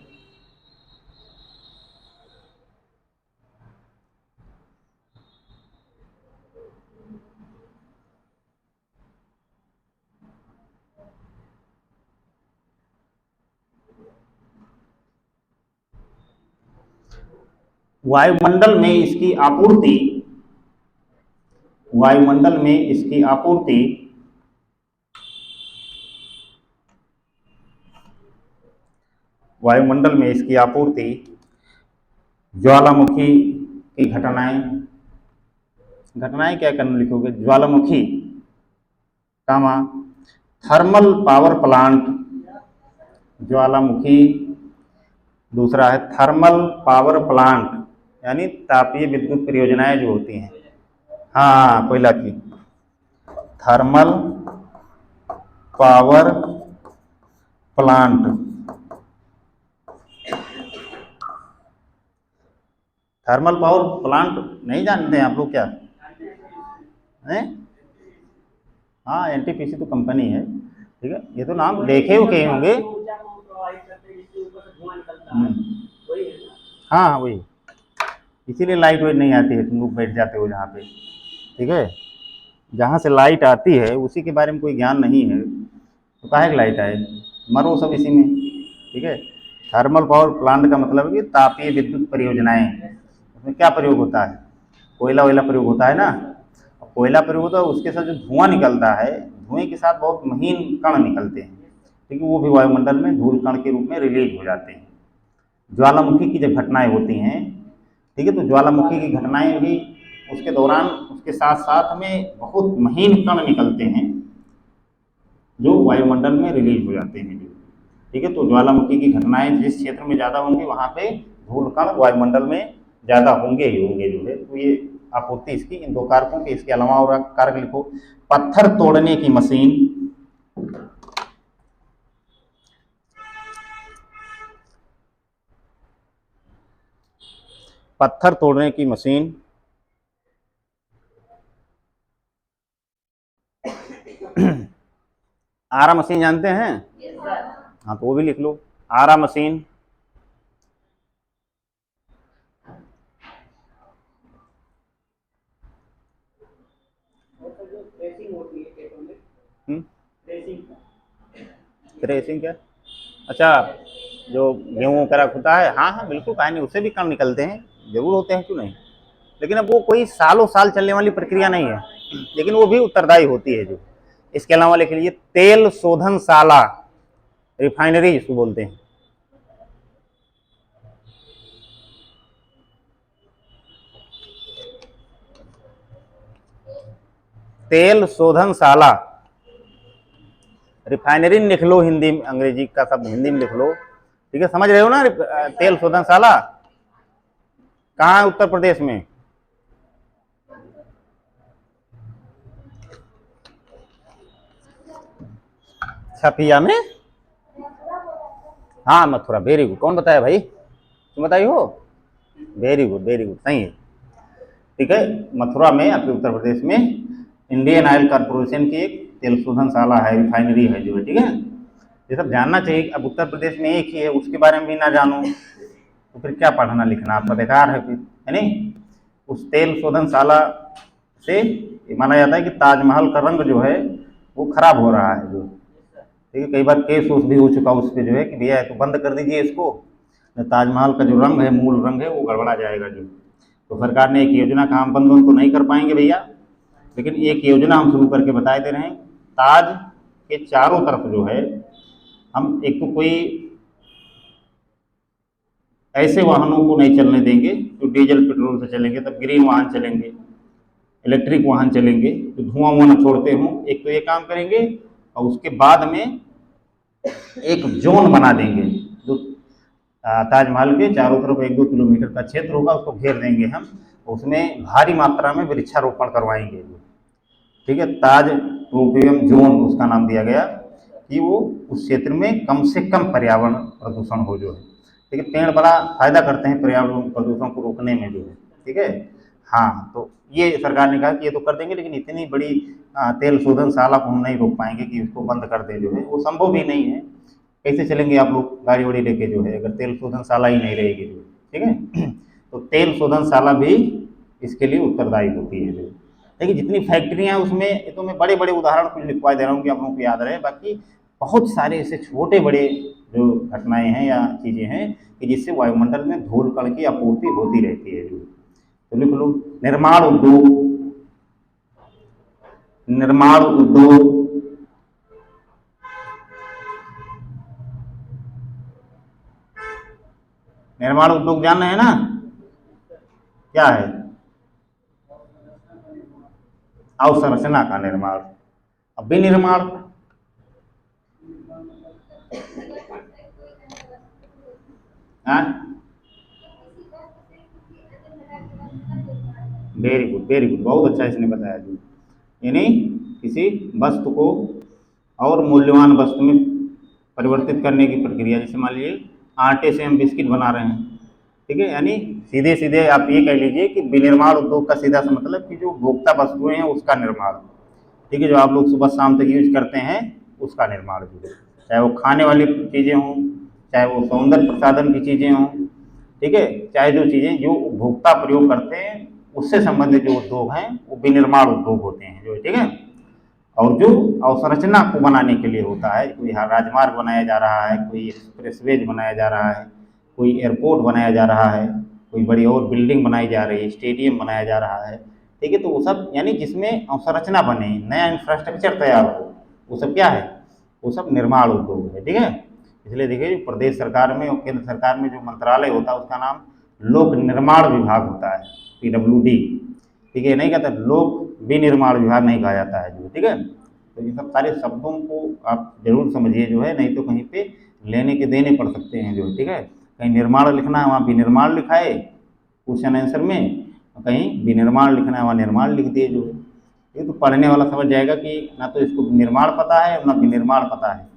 वायुमंडल में इसकी आपूर्ति, वायुमंडल में इसकी आपूर्ति वायुमंडल में इसकी आपूर्ति ज्वालामुखी की घटनाएं, घटनाएं क्या करने लिखोगे, ज्वालामुखी कामा थर्मल पावर प्लांट, ज्वालामुखी, दूसरा है थर्मल पावर प्लांट, यानी तापीय विद्युत परियोजनाएं जो होती हैं, हाँ कोयला की, thermal power plant, thermal power plant नहीं जानते हैं आप लोग क्या हैं? हाँ, एनटीपीसी तो कंपनी है, ठीक है। ये तो नाम देखे हुए कहीं होंगे। हाँ हाँ वही, इसीलिए लाइट वाइट नहीं आती है, तुम लोग बैठ जाते हो जहाँ पे, ठीक है। जहाँ से लाइट आती है उसी के बारे में कोई ज्ञान नहीं है, तो काहे की लाइट आए, मरो सब इसी में। ठीक है, थर्मल पावर प्लांट का मतलब है कि तापीय विद्युत परियोजनाएं, उसमें क्या प्रयोग होता है, कोयला वोयला प्रयोग होता है ना। कोयला प्रयोग होता है, उसके साथ जो धुआं निकलता है, धुएं के साथ बहुत महीन कण निकलते हैं, ठीक है, वो भी वायुमंडल में धूल कण के रूप में रिलीज हो जाते हैं। ज्वालामुखी की जब घटनाएं होती हैं, ठीक है, तो ज्वालामुखी की घटनाएं भी उसके दौरान उसके साथ साथ में बहुत महीन कण निकलते हैं जो वायुमंडल में रिलीज हो जाते हैं जो। ठीक है, तो ज्वालामुखी की घटनाएं जिस क्षेत्र में ज़्यादा होंगी वहाँ पे धूल कण वायुमंडल में ज़्यादा होंगे ही होंगे जो है। तो ये आपूर्ति इसकी इन दो कारकों के, इसके अलावा और कारक लिखो। पत्थर तोड़ने की मशीन, पत्थर तोड़ने की मशीन, आरा मशीन जानते हैं? हाँ, तो वो भी लिख लो, आरा मशीन। थ्रेसिंग क्या? अच्छा, जो गेहूँ वगैरह होता है, हाँ हाँ बिल्कुल, काहे नहीं, उससे भी कण निकलते हैं, जरूर होते हैं, क्यों नहीं। लेकिन अब वो कोई सालों साल चलने वाली प्रक्रिया नहीं है, लेकिन वो भी उत्तरदायी होती है जो। इसके अलावा लिख लीजिए तेल शोधनशाला, रिफाइनरी जिसको बोलते हैं। तेल शोधनशाला, रिफाइनरी लिख लो, हिंदी में, अंग्रेजी का शब्द हिंदी में लिख लो। ठीक है, समझ रहे हो ना? तेल शोधनशाला कहाँ है? उत्तर प्रदेश में। छपिया में? हाँ, मथुरा, वेरी गुड। कौन बताया भाई, तुम बताई हो? वेरी गुड, वेरी गुड, सही है। ठीक है, मथुरा में आपके उत्तर प्रदेश में इंडियन ऑयल कॉर्पोरेशन की एक तेल शोधनशाला है, रिफाइनरी है जो है। ठीक है, ये सब जानना चाहिए। अब उत्तर प्रदेश में एक ही है, उसके बारे में भी ना जानो तो फिर क्या पढ़ना लिखना आपका बेकार है फिर, है नहीं। उस तेल शोधनशाला से ये माना जाता है कि ताजमहल का रंग जो है वो खराब हो रहा है जो। ठीक है, कई बार केस उस भी हो चुका उस पर जो है कि भैया तो बंद कर दीजिए इसको, ताजमहल का जो रंग है, मूल रंग है, वो गड़बड़ा जाएगा जो। तो सरकार ने एक योजना का, हम बंद तो नहीं कर पाएंगे भैया, लेकिन एक योजना हम शुरू करके बताए दे रहे हैं। ताज के चारों तरफ जो है, हम एक तो कोई ऐसे वाहनों को नहीं चलने देंगे जो डीजल पेट्रोल से चलेंगे, तब ग्रीन वाहन चलेंगे, इलेक्ट्रिक वाहन चलेंगे जो धुआं वुआं न छोड़ते हों। एक तो ये काम करेंगे, और उसके बाद में एक जोन बना देंगे जो ताजमहल के चारों तरफ 1-2 किलोमीटर का क्षेत्र होगा, उसको घेर देंगे हम, उसमें भारी मात्रा में वृक्षारोपण करवाएंगे। ठीक है, ताज ट्रोपियम जोन उसका नाम दिया गया कि वो उस क्षेत्र में कम से कम पर्यावरण प्रदूषण हो जो है। ठीक है, पेड़ बड़ा फायदा करते हैं पर्यावरण प्रदूषण को रोकने में जो है। ठीक है, हाँ, तो ये सरकार ने कहा कि ये तो कर देंगे, लेकिन इतनी बड़ी तेल शोधनशाला को हम नहीं रोक पाएंगे कि उसको बंद कर दें जो है, वो संभव भी नहीं है। कैसे चलेंगे आप लोग गाड़ी वाड़ी लेके जो है, अगर तेल शोधनशाला ही नहीं रहेगी जो। ठीक है, तो तेल शोधनशाला भी इसके लिए उत्तरदायी होती है जो। देखिए, जितनी फैक्ट्रियां हैं उसमें, ये तो मैं बड़े बड़े उदाहरण कुछ लिखवा दे रहा हूँ कि आप लोगों को याद रहे, बाकी बहुत सारे ऐसे छोटे बड़े जो घटनाएं हैं या चीज़ें हैं कि जिससे वायुमंडल में धूल कण की आपूर्ति होती रहती है जो। तो लिख लो, निर्माण उद्योग, निर्माण उद्योग, निर्माण उद्योग जान रहे हैं ना, क्या है? अवसंरचना का निर्माण, अब विनिर्माण। वेरी गुड, वेरी गुड, बहुत अच्छा इसने बताया जी। यानी किसी वस्तु को और मूल्यवान वस्तु में परिवर्तित करने की प्रक्रिया, जैसे मान लीजिए आटे से हम बिस्किट बना रहे हैं। ठीक है, यानी सीधे सीधे आप ये कह लीजिए कि विनिर्माण उद्योग का सीधा सा मतलब कि जो उपभोक्ता वस्तुएं हैं उसका निर्माण। ठीक है, जो आप लोग सुबह शाम तक यूज करते हैं उसका निर्माण जो है, चाहे वो खाने वाली चीज़ें हों, चाहे वो सौंदर्य प्रसाधन की चीज़ें हों। ठीक है, चाहे जो चीज़ें जो उपभोक्ता प्रयोग करते हैं उससे संबंधित जो उद्योग हैं वो विनिर्माण उद्योग होते हैं जो। ठीक है, और जो अवसंरचना को बनाने के लिए होता है, कोई राजमार्ग बनाया जा रहा है, कोई एक्सप्रेसवेज बनाया जा रहा है, कोई एयरपोर्ट बनाया जा रहा है, कोई बड़ी और बिल्डिंग बनाई जा रही है, स्टेडियम बनाया जा रहा है, ठीक है। तो वो सब यानी जिसमें अवसंरचना बने, नया इंफ्रास्ट्रक्चर तैयार हो, वो सब क्या है, वो सब निर्माण उद्योग है, ठीक है। इसलिए देखिए जो प्रदेश सरकार में और केंद्र सरकार में जो मंत्रालय होता है उसका नाम लोक निर्माण विभाग होता है, PWD, ठीक है। नहीं कहते लोक विनिर्माण विभाग नहीं कहा जाता है जो, ठीक है। तो ये सब सारे शब्दों को आप जरूर समझिए जो है, नहीं तो कहीं पे लेने के देने पड़ सकते हैं जो, ठीक है। कहीं निर्माण लिखना है वहाँ विनिर्माण लिखा है क्वेश्चन आंसर में, कहीं विनिर्माण लिखना है वहाँ निर्माण लिख दिए जो है। ये तो पढ़ने वाला समझ जाएगा कि ना तो इसको निर्माण पता है ना विनिर्माण पता है,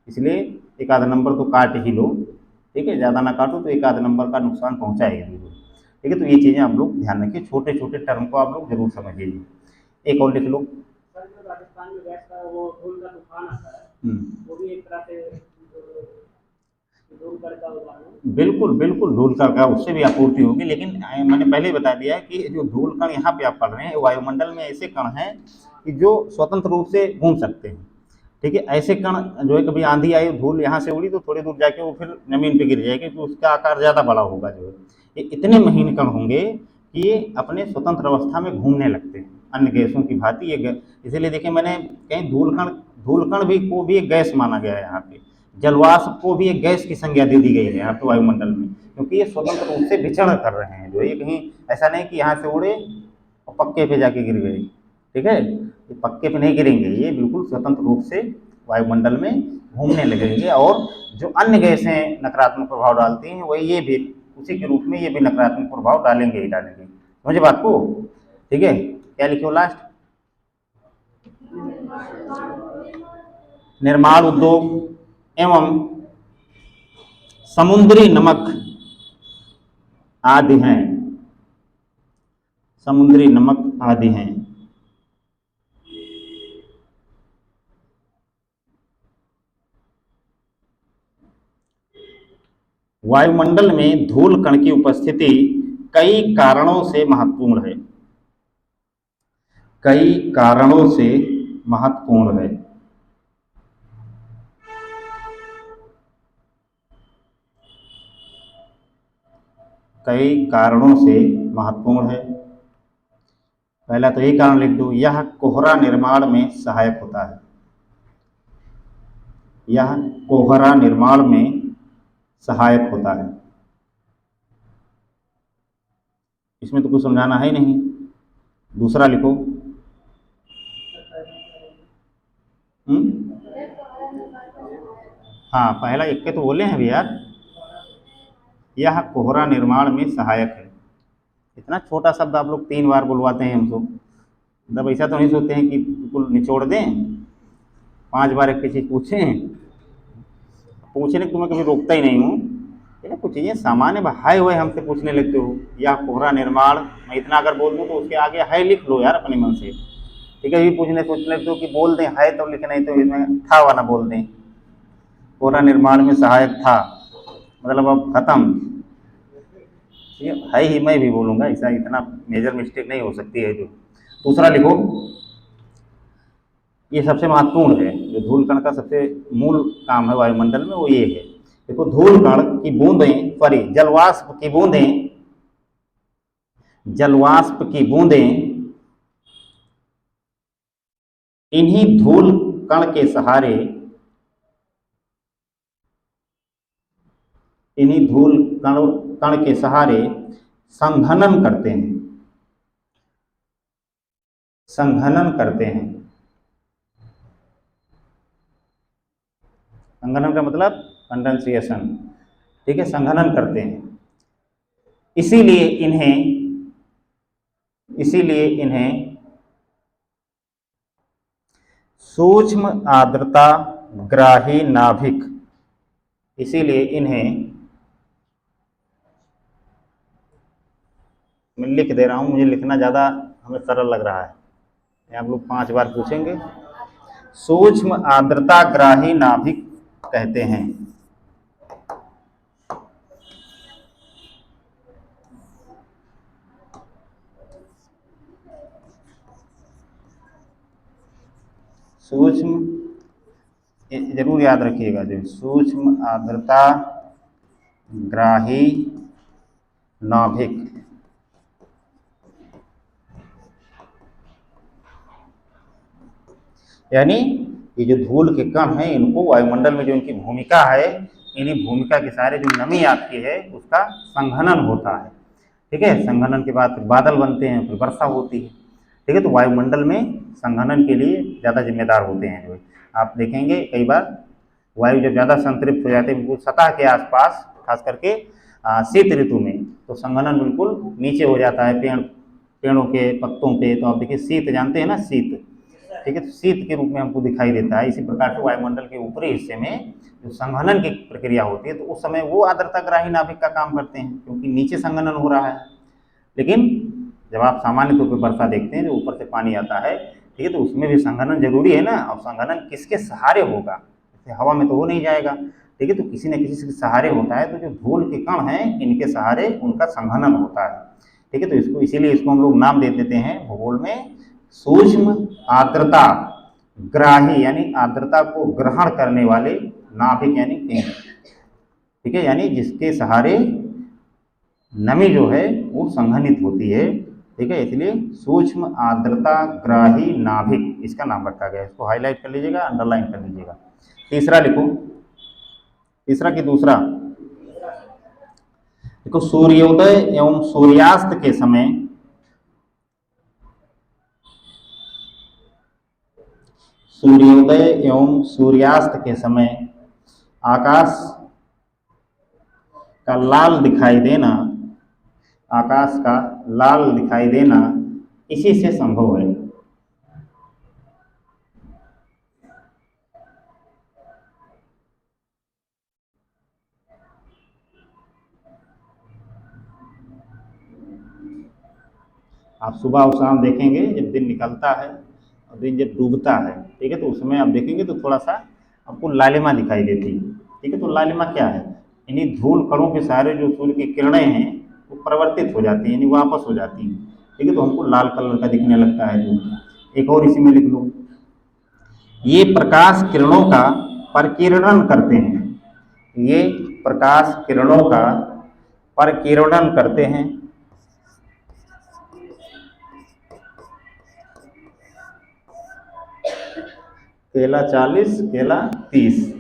इसलिए एक आधा नंबर तो काट ही लो, ठीक है। ज़्यादा ना काटो तो एक आधा नंबर का नुकसान पहुँचाएगा जरूर, ठीक है। तो ये चीज़ें आप लोग ध्यान रखिए, छोटे छोटे टर्म को आप लोग जरूर समझिए। एक और लिख लो। सर जो राजस्थान में गैस का वो धूल का तूफान आता है, वो भी एक तरह से धूल का उदाहरण, बिल्कुल बिल्कुल धूल का उससे भी आपूर्ति होगी, लेकिन मैंने पहले ही बता दिया कि जो धूल कण यहाँ पे आप पढ़ रहे हैं वायुमंडल में ऐसे कण हैं कि जो स्वतंत्र रूप से घूम सकते हैं, ठीक है। ऐसे कण जो है कभी आंधी आई धूल यहाँ से उड़ी तो थोड़ी दूर जाके वो फिर जमीन पे गिर जाएगी, तो उसका आकार ज़्यादा बड़ा होगा जो है। ये इतने महीन कण होंगे कि ये अपने स्वतंत्र अवस्था में घूमने लगते हैं अन्य गैसों की भांति। ये इसीलिए देखिए मैंने कहीं धूल कण भी को भी एक गैस माना गया है यहाँ पे, जलवाष्प को भी एक गैस की संज्ञा दे दी गई है यहाँ पे वायुमंडल में, क्योंकि ये स्वतंत्र रूप से विचरण कर रहे हैं जो, ये कहीं ऐसा नहीं कि यहाँ से उड़े और पक्के पे जाके गिर गए, ठीक है। ये पक्के पे नहीं गिरेंगे, ये बिल्कुल स्वतंत्र रूप से वायुमंडल में घूमने लगेंगे, और जो अन्य गैसें नकारात्मक प्रभाव डालती हैं वही ये भी उसी के रूप में ये भी नकारात्मक प्रभाव डालेंगे ही डालेंगे, समझे बात को, ठीक है। क्या लिखो लास्ट, निर्माण उद्योग एवं समुद्री नमक आदि हैं, समुद्री नमक आदि हैं। वायुमंडल में धूल कण की उपस्थिति कई कारणों से महत्वपूर्ण है, कई कारणों से महत्वपूर्ण है। कई कारणों से महत्वपूर्ण है। पहला तो यही कारण लिख दो, यह कोहरा निर्माण में सहायक होता है, यह कोहरा निर्माण में सहायक होता है। इसमें तो कुछ समझाना है ही नहीं। दूसरा लिखो, हाँ पहला एक के तो बोले हैं भी यार, यह कोहरा निर्माण में सहायक है। इतना छोटा शब्द आप लोग 3 बार बुलवाते हैं हमको, मतलब ऐसा तो नहीं सोचते हैं कि बिल्कुल निचोड़ दें, 5 बार एक चीज़ पूछें, पूछने को मैं कभी रोकता ही नहीं हूँ, लेकिन कुछ चीज़ें सामान्य हाय हुए हमसे पूछने लगते हो, या कोहरा निर्माण, मैं इतना अगर बोल दूँ तो उसके आगे है लिख लो यार अपने मन से, ठीक है। ये पूछने सोचने लगते हो कि बोल दें है तो लिखे, नहीं तो इसमें था वाला बोल दें, कोहरा निर्माण में सहायक था मतलब अब खत्म, ये है ही, मैं भी बोलूँगा, ऐसा इतना मेजर मिस्टेक नहीं हो सकती है जो। दूसरा लिखो, ये सबसे महत्वपूर्ण है, जो धूल कण का सबसे मूल काम है वायुमंडल में वो ये है। देखो धूल कण की बूंदें, सॉरी जलवाष्प की बूंदें, जलवाष्प की बूंदें इन्हीं धूल कण के सहारे, इन्हीं धूल कण कण के सहारे संघनन करते हैं, संघनन करते हैं। संघनन का मतलब कंडेंसेशन, ठीक है, संघनन करते हैं। इसीलिए इन्हें, इसीलिए इन्हें सूक्ष्म आर्द्रता ग्राही नाभिक, इसीलिए इन्हें, मैं लिख दे रहा हूं, मुझे लिखना ज़्यादा हमें सरल लग रहा है, आप लोग 5 बार पूछेंगे। सूक्ष्म आर्द्रता ग्राही नाभिक कहते हैं। सूक्ष्म, जरूर याद रखिएगा, जो सूक्ष्म आर्द्रता ग्राही नाभिक, यानी ये जो धूल के कण हैं, इनको वायुमंडल में जो इनकी भूमिका है, इन्हीं भूमिका के सारे जो नमी आती है उसका संघनन होता है। ठीक है, संघनन के बाद फिर बादल बनते हैं, फिर वर्षा होती है। ठीक है, तो वायुमंडल में संघनन के लिए ज़्यादा जिम्मेदार होते हैं। जो आप देखेंगे कई बार वायु जब ज़्यादा संतृप्त हो जाते हैं बिल्कुल सतह के आसपास, खास करके शीत ऋतु में, तो संघनन बिल्कुल नीचे हो जाता है पेड़ों के पत्तों पे। तो आप देखिए शीत जानते हैं ना, शीत, ठीक है, तो शीत के रूप में हमको दिखाई देता है। इसी प्रकार से वायुमंडल के ऊपरी हिस्से में जो संघनन की प्रक्रिया होती है, तो उस समय वो आर्द्रताग्राही नाभिक का काम करते हैं, क्योंकि नीचे संघनन हो रहा है। लेकिन जब आप सामान्य तौर पर वर्षा देखते हैं, जो ऊपर से पानी आता है, ठीक है, तो उसमें भी संघनन जरूरी है ना। और संघनन किसके सहारे होगा? हवा में तो हो नहीं जाएगा। ठीक है, तो किसी न किसी के सहारे होता है। तो जो धूल के कण हैं, इनके सहारे उनका संघनन होता है। ठीक है, तो इसको इसीलिए इसको हम लोग नाम दे देते हैं भूगोल में सूक्ष्म आर्द्रता ग्राही, यानी आर्द्रता को ग्रहण करने वाले नाभिक यानी केंद्र। ठीक है, यानी जिसके सहारे नमी जो है वो संघनित होती है। ठीक है, इसलिए सूक्ष्म आर्द्रता ग्राही नाभिक इसका नाम रखा गया है। इसको हाईलाइट कर लीजिएगा, अंडरलाइन कर लीजिएगा। तीसरा लिखो, तीसरा कि दूसरा? देखो, सूर्योदय एवं सूर्यास्त के समय, सूर्योदय एवं सूर्यास्त के समय आकाश का लाल दिखाई देना, आकाश का लाल दिखाई देना इसी से संभव है। आप सुबह और शाम देखेंगे, जब दिन निकलता है और दिन जब डूबता है, ठीक है, तो उसमें आप देखेंगे तो थोड़ा सा आपको लालिमा दिखाई देती है। ठीक है, तो लालिमा क्या है? इन्हीं धूल कणों के सारे जो सूर्य की किरणें हैं वो परिवर्तित हो जाती हैं, यानी वापस हो जाती हैं। ठीक है, तो हमको लाल कलर का दिखने लगता है धूल। एक और इसी में लिख लो, ये प्रकाश किरणों का परिकिरणन करते हैं, ये प्रकाश किरणों का परिकिरणन करते हैं। केला 40, केला 30।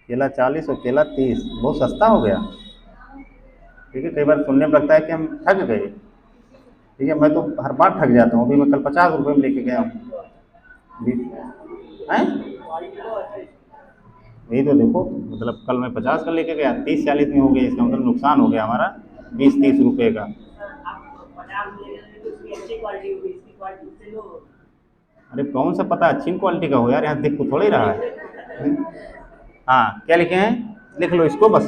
केला 40 और केला 30 बहुत सस्ता हो गया। ठीक है, कई बार सुनने में लगता है कि हम ठग गए। ठीक है, मैं तो हर बार ठग जाता हूँ। अभी मैं कल 50 रुपये में लेके गया हूँ। हैं? यही तो देखो, मतलब कल मैं 50 का लेके गया, 30-40 में हो गया। इसका मतलब नुकसान हो गया हमारा 20-30 रुपये का। अरे कौन सा पता अच्छी क्वालिटी का हो यार, यहाँ दिख को थोड़ा ही रहा है। हाँ, क्या लिखे हैं? लिख लो इसको बस।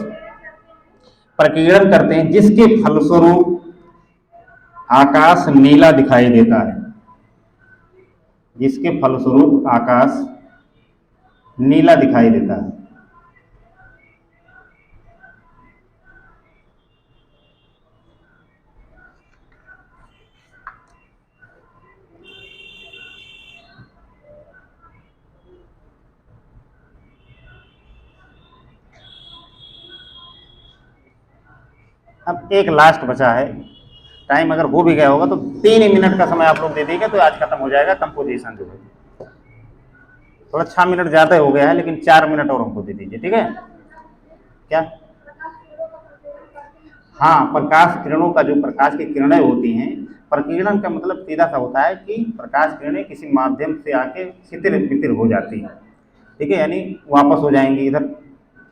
प्रकीर्णन करते हैं जिसके फलस्वरूप आकाश नीला दिखाई देता है, जिसके फलस्वरूप आकाश नीला दिखाई देता है। अब एक लास्ट बचा है, टाइम अगर हो भी गया होगा तो 3 ही मिनट का समय आप लोग दे दीजिएगा तो आज खत्म हो जाएगा कंपोजिशन जो है। थोड़ा 6 मिनट ज़्यादा हो गया है, लेकिन 4 मिनट और हमको दे दीजिए, ठीक है? क्या? हाँ, प्रकाश किरणों का, जो प्रकाश की किरणें होती हैं, प्रकीर्णन का मतलब सीधा सा होता है कि प्रकाश किरणें किसी माध्यम से आके छितिर बितिर हो जाती हैं। ठीक है, यानी वापस हो जाएंगी, इधर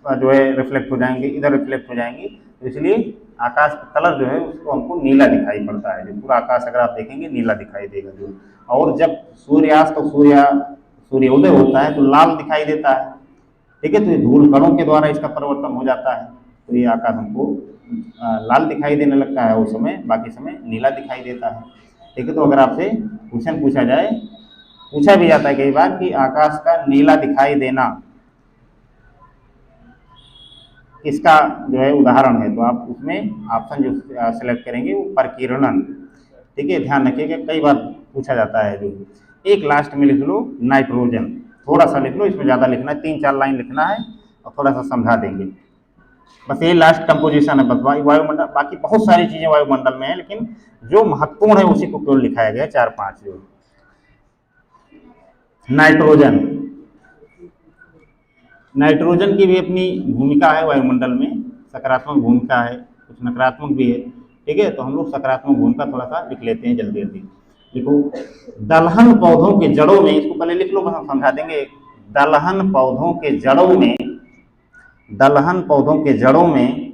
जो है रिफ्लेक्ट हो जाएंगी, इधर रिफ्लेक्ट हो जाएंगी। तो इसलिए आकाश का कलर जो है उसको हमको नीला दिखाई पड़ता है। जो पूरा आकाश अगर आप देखेंगे नीला दिखाई देगा जो। और जब सूर्यास्त और सूर्योदय होता है तो लाल दिखाई देता है। ठीक है, तो ये धूल कणों के द्वारा इसका परिवर्तन हो जाता है। तो ये आकाश हमको लाल दिखाई देने लगता है उस समय, बाकी समय नीला दिखाई देता है। ठीक है, तो अगर आपसे क्वेश्चन पूछा जाए, पूछा भी जाता है कई बार कि आकाश का नीला दिखाई देना किसका जो है उदाहरण है, तो आप उसमें ऑप्शन जो सेलेक्ट करेंगे वो प्रकीर्णन। ठीक है, ध्यान रखिएगा कई बार पूछा जाता है। जो एक लास्ट में लिख लो नाइट्रोजन, थोड़ा सा लिख लो, इसमें ज़्यादा लिखना है, 3-4 लाइन लिखना है और थोड़ा सा समझा देंगे। बस ये लास्ट कंपोजिशन है, बस वायुमंडल, बाकी बहुत सारी चीज़ें वायुमंडल में है, लेकिन जो महत्वपूर्ण है उसी को केवल लिखाया गया है, 4-5 जो। नाइट्रोजन, नाइट्रोजन की भी अपनी भूमिका है वायुमंडल में, सकारात्मक भूमिका है, कुछ नकारात्मक भी है। ठीक है, तो हम लोग सकारात्मक भूमिका थोड़ा सा लिख लेते हैं जल्दी जल्दी। देखो, दलहन पौधों के जड़ों में, इसको पहले लिख लो, बस हम समझा देंगे। दलहन पौधों के जड़ों में, दलहन पौधों के जड़ों में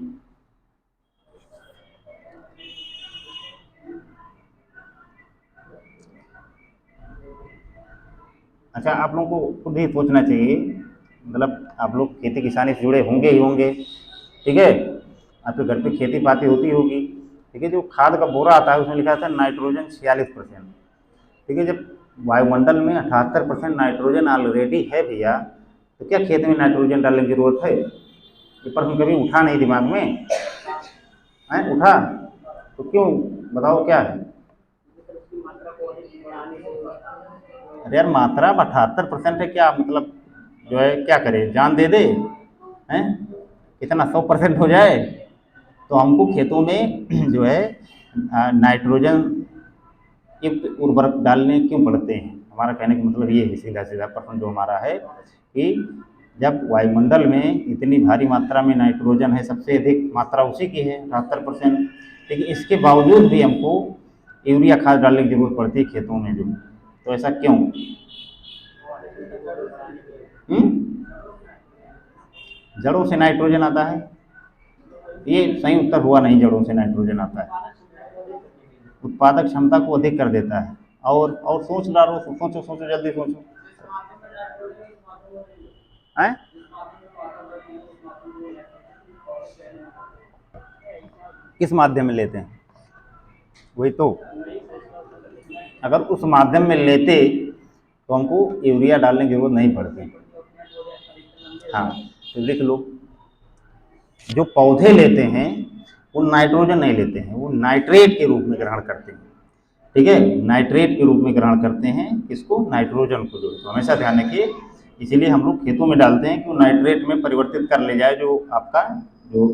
अच्छा, आप लोगों को खुद ही सोचना चाहिए, मतलब आप लोग खेती किसानी से जुड़े होंगे ही होंगे। ठीक है, आपके घर पे खेती पाती होती होगी। ठीक है, जो खाद का बोरा आता है उसमें लिखा था नाइट्रोजन 46%। ठीक है, जब वायुमंडल में 78% नाइट्रोजन ऑलरेडी है भैया, तो क्या खेत में नाइट्रोजन डालने की जरूरत है? ये प्रश्न कभी उठा नहीं दिमाग में है? उठा तो क्यों, बताओ क्या है? अरे यार, मात्रा 78% है, क्या मतलब जो है क्या करे, जान दे दे हैं? कितना 100% हो जाए? तो हमको खेतों में जो है नाइट्रोजन युक्त उर्वरक डालने क्यों पड़ते हैं? हमारा कहने का मतलब ये है, सीधा सीधा प्रश्न जो हमारा है कि जब वायुमंडल में इतनी भारी मात्रा में नाइट्रोजन है, सबसे अधिक मात्रा उसी की है 78%, लेकिन इसके बावजूद भी हमको यूरिया खाद डालने की जरूरत पड़ती है खेतों में जो, तो ऐसा क्यों? जड़ों से नाइट्रोजन आता है, ये सही उत्तर हुआ नहीं। जड़ों से नाइट्रोजन आता है, उत्पादक क्षमता को अधिक कर देता है। और सोच डालो, सोचो सोचो जल्दी सोचो है। किस माध्यम में लेते हैं? वही तो, अगर उस माध्यम में लेते तो हमको यूरिया डालने की जरूरत नहीं पड़ती। हाँ, तो लिख लो, जो पौधे लेते हैं वो नाइट्रोजन नहीं लेते हैं, वो नाइट्रेट के रूप में ग्रहण करते हैं। ठीक है, नाइट्रेट के रूप में ग्रहण करते हैं किसको? नाइट्रोजन को। जो तो हमेशा ध्यान रखिए, इसीलिए हम लोग खेतों में डालते हैं कि वो नाइट्रेट में परिवर्तित कर ले जाए, जो आपका जो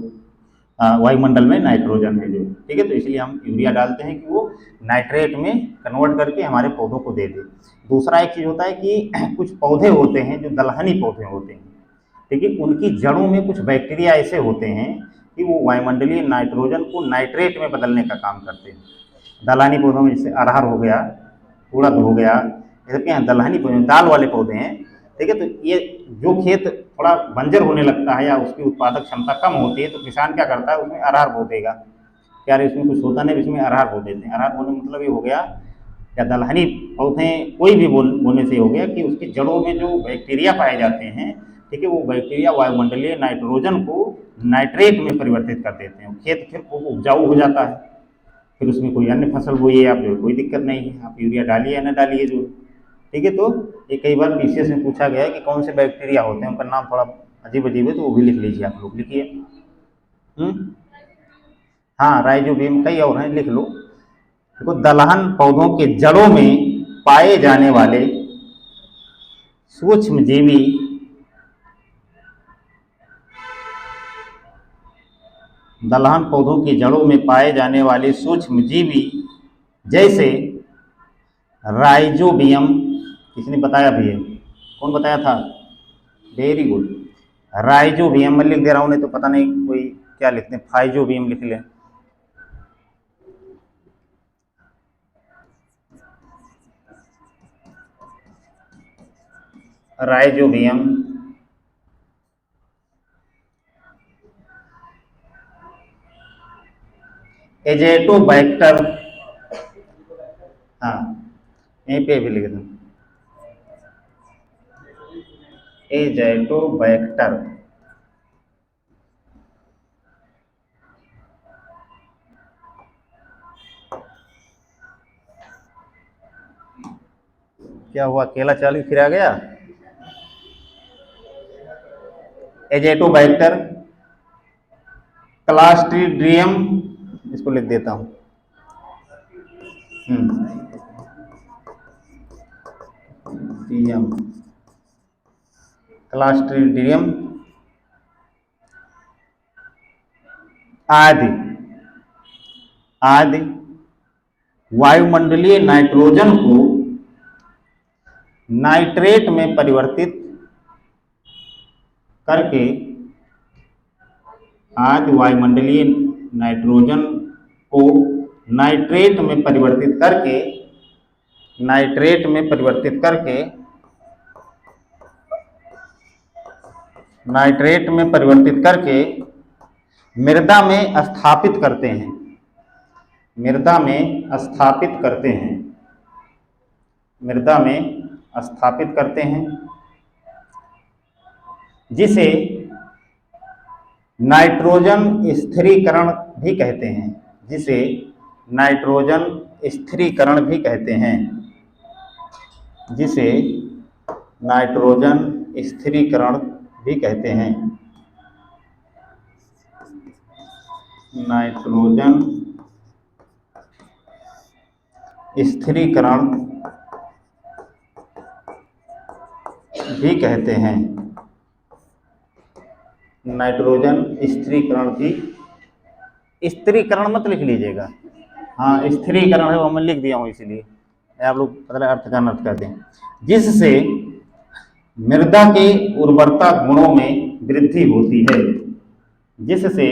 वायुमंडल में नाइट्रोजन है जो। ठीक है, तो इसलिए हम यूरिया डालते हैं कि वो नाइट्रेट में कन्वर्ट करके हमारे पौधों को दे दे। दूसरा एक चीज़ होता है कि कुछ पौधे होते हैं जो दलहनी पौधे होते हैं, ठीक है, उनकी जड़ों में कुछ बैक्टीरिया ऐसे होते हैं कि वो वायुमंडलीय नाइट्रोजन को नाइट्रेट में बदलने का काम करते हैं। दलहनी पौधों में जैसे अरहर हो गया, उड़द हो गया, ये सब क्या है? दलहनी पौधे, दाल वाले पौधे हैं। ठीक है, तो ये जो खेत थोड़ा बंजर होने लगता है या उसकी उत्पादक क्षमता कम होती है, तो किसान क्या करता है, उसमें अरहर बो देगा। यार इसमें कुछ होता नहीं, इसमें अरहर बो देते हैं। अरहर बोने मतलब ये हो गया, या दलहनी पौधे कोई भी बोने से हो गया कि उसकी जड़ों में जो बैक्टीरिया पाए जाते हैं, ठीक है, वो बैक्टीरिया वायुमंडलीय नाइट्रोजन को नाइट्रेट में परिवर्तित कर देते हैं, खेत फिर उपजाऊ हो जाता है। फिर उसमें कोई अन्य फसल बोइए आप, जो कोई दिक्कत नहीं है, आप यूरिया डालिए या ना डालिए जो। ठीक है, तो ये कई बार बीसीएस में पूछा गया है कि कौन से बैक्टीरिया होते हैं, उनका नाम थोड़ा अजीब अजीब है, तो वो भी लिख लीजिए, आप लोग लिखिए। हाँ, राइजोबियम, कई और हैं, लिख लो। देखो, दलहन पौधों के जड़ों में पाए जाने वाले सूक्ष्म जीवी, दलहन पौधों की जड़ों में पाए जाने वाले सूक्ष्म जीवी जैसे राइजोबियम, किसने बताया भी है? कौन बताया था? Very good, rhizobium. मैं लिख दे रहा हूँ, नहीं तो पता नहीं कोई क्या लिखते हैं, फाइजोबियम लिख लें। राइजोबियम, एजेटोबैक्टर, हाँ, यहीं पे भी लिख दूँ, एजेटोबैक्टर। क्या हुआ, केला चालू फिर आ गया? एजेटोबैक्टर, क्लास्ट्रीडियम, इसको लिख देता हूं। क्लास्ट्रीडियम आदि आदि वायुमंडलीय नाइट्रोजन को नाइट्रेट में परिवर्तित करके, आदि वायुमंडलीय नाइट्रोजन को नाइट्रेट में परिवर्तित करके, नाइट्रेट में परिवर्तित करके, नाइट्रेट में परिवर्तित करके मृदा में स्थापित करते हैं, मृदा में स्थापित करते हैं, मृदा में स्थापित करते हैं, जिसे नाइट्रोजन स्थिरीकरण भी कहते हैं, जिसे नाइट्रोजन स्थिरीकरण भी कहते हैं, जिसे नाइट्रोजन स्थिरीकरण भी कहते हैं, नाइट्रोजन स्थिरीकरण भी कहते हैं, नाइट्रोजन स्थिरीकरण भी, स्थिरीकरण मत लिख लीजिएगा, हाँ स्थिरीकरण है वो मैं लिख दिया हूँ, इसीलिए आप लोग पता अर्थ का अर्थ कर दें। जिससे मृदा के उर्वरता गुणों में वृद्धि होती है, जिससे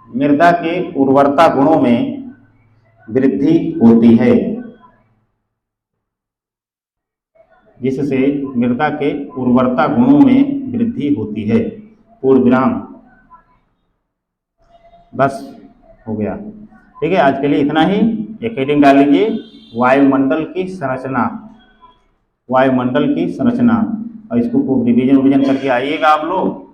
मृदा के उर्वरता गुणों में वृद्धि होती है, जिससे मृदा के उर्वरता गुणों में वृद्धि होती है। पूर्ण विराम। बस हो गया, ठीक है। आज के लिए इतना ही। एक हेडिंग डाल लीजिए, वायुमंडल की संरचना, वायुमंडल की संरचना, और इसको खूब रिवीजन करके आइएगा आप लोग।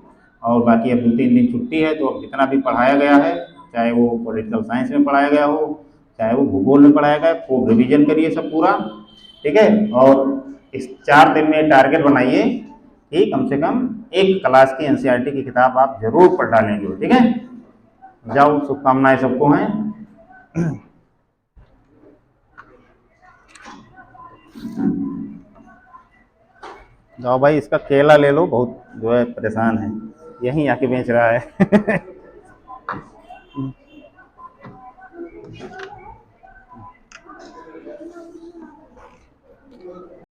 और बाकी अब 2-3 दिन छुट्टी है, तो अब जितना भी पढ़ाया गया है, चाहे वो पॉलिटिकल साइंस में पढ़ाया गया हो, चाहे वो भूगोल में पढ़ाया गया, खूब रिवीजन करिए सब पूरा, ठीक है। और इस 4 दिन में टारगेट बनाइए कि कम से कम एक क्लास की एनसीईआरटी की किताब आप जरूर पढ़ डालेंगे, ठीक है। जाओ, शुभकामनाएं सबको हैं। जाओ भाई, इसका केला ले लो, बहुत जो है परेशान है, यहीं आके बेच रहा है।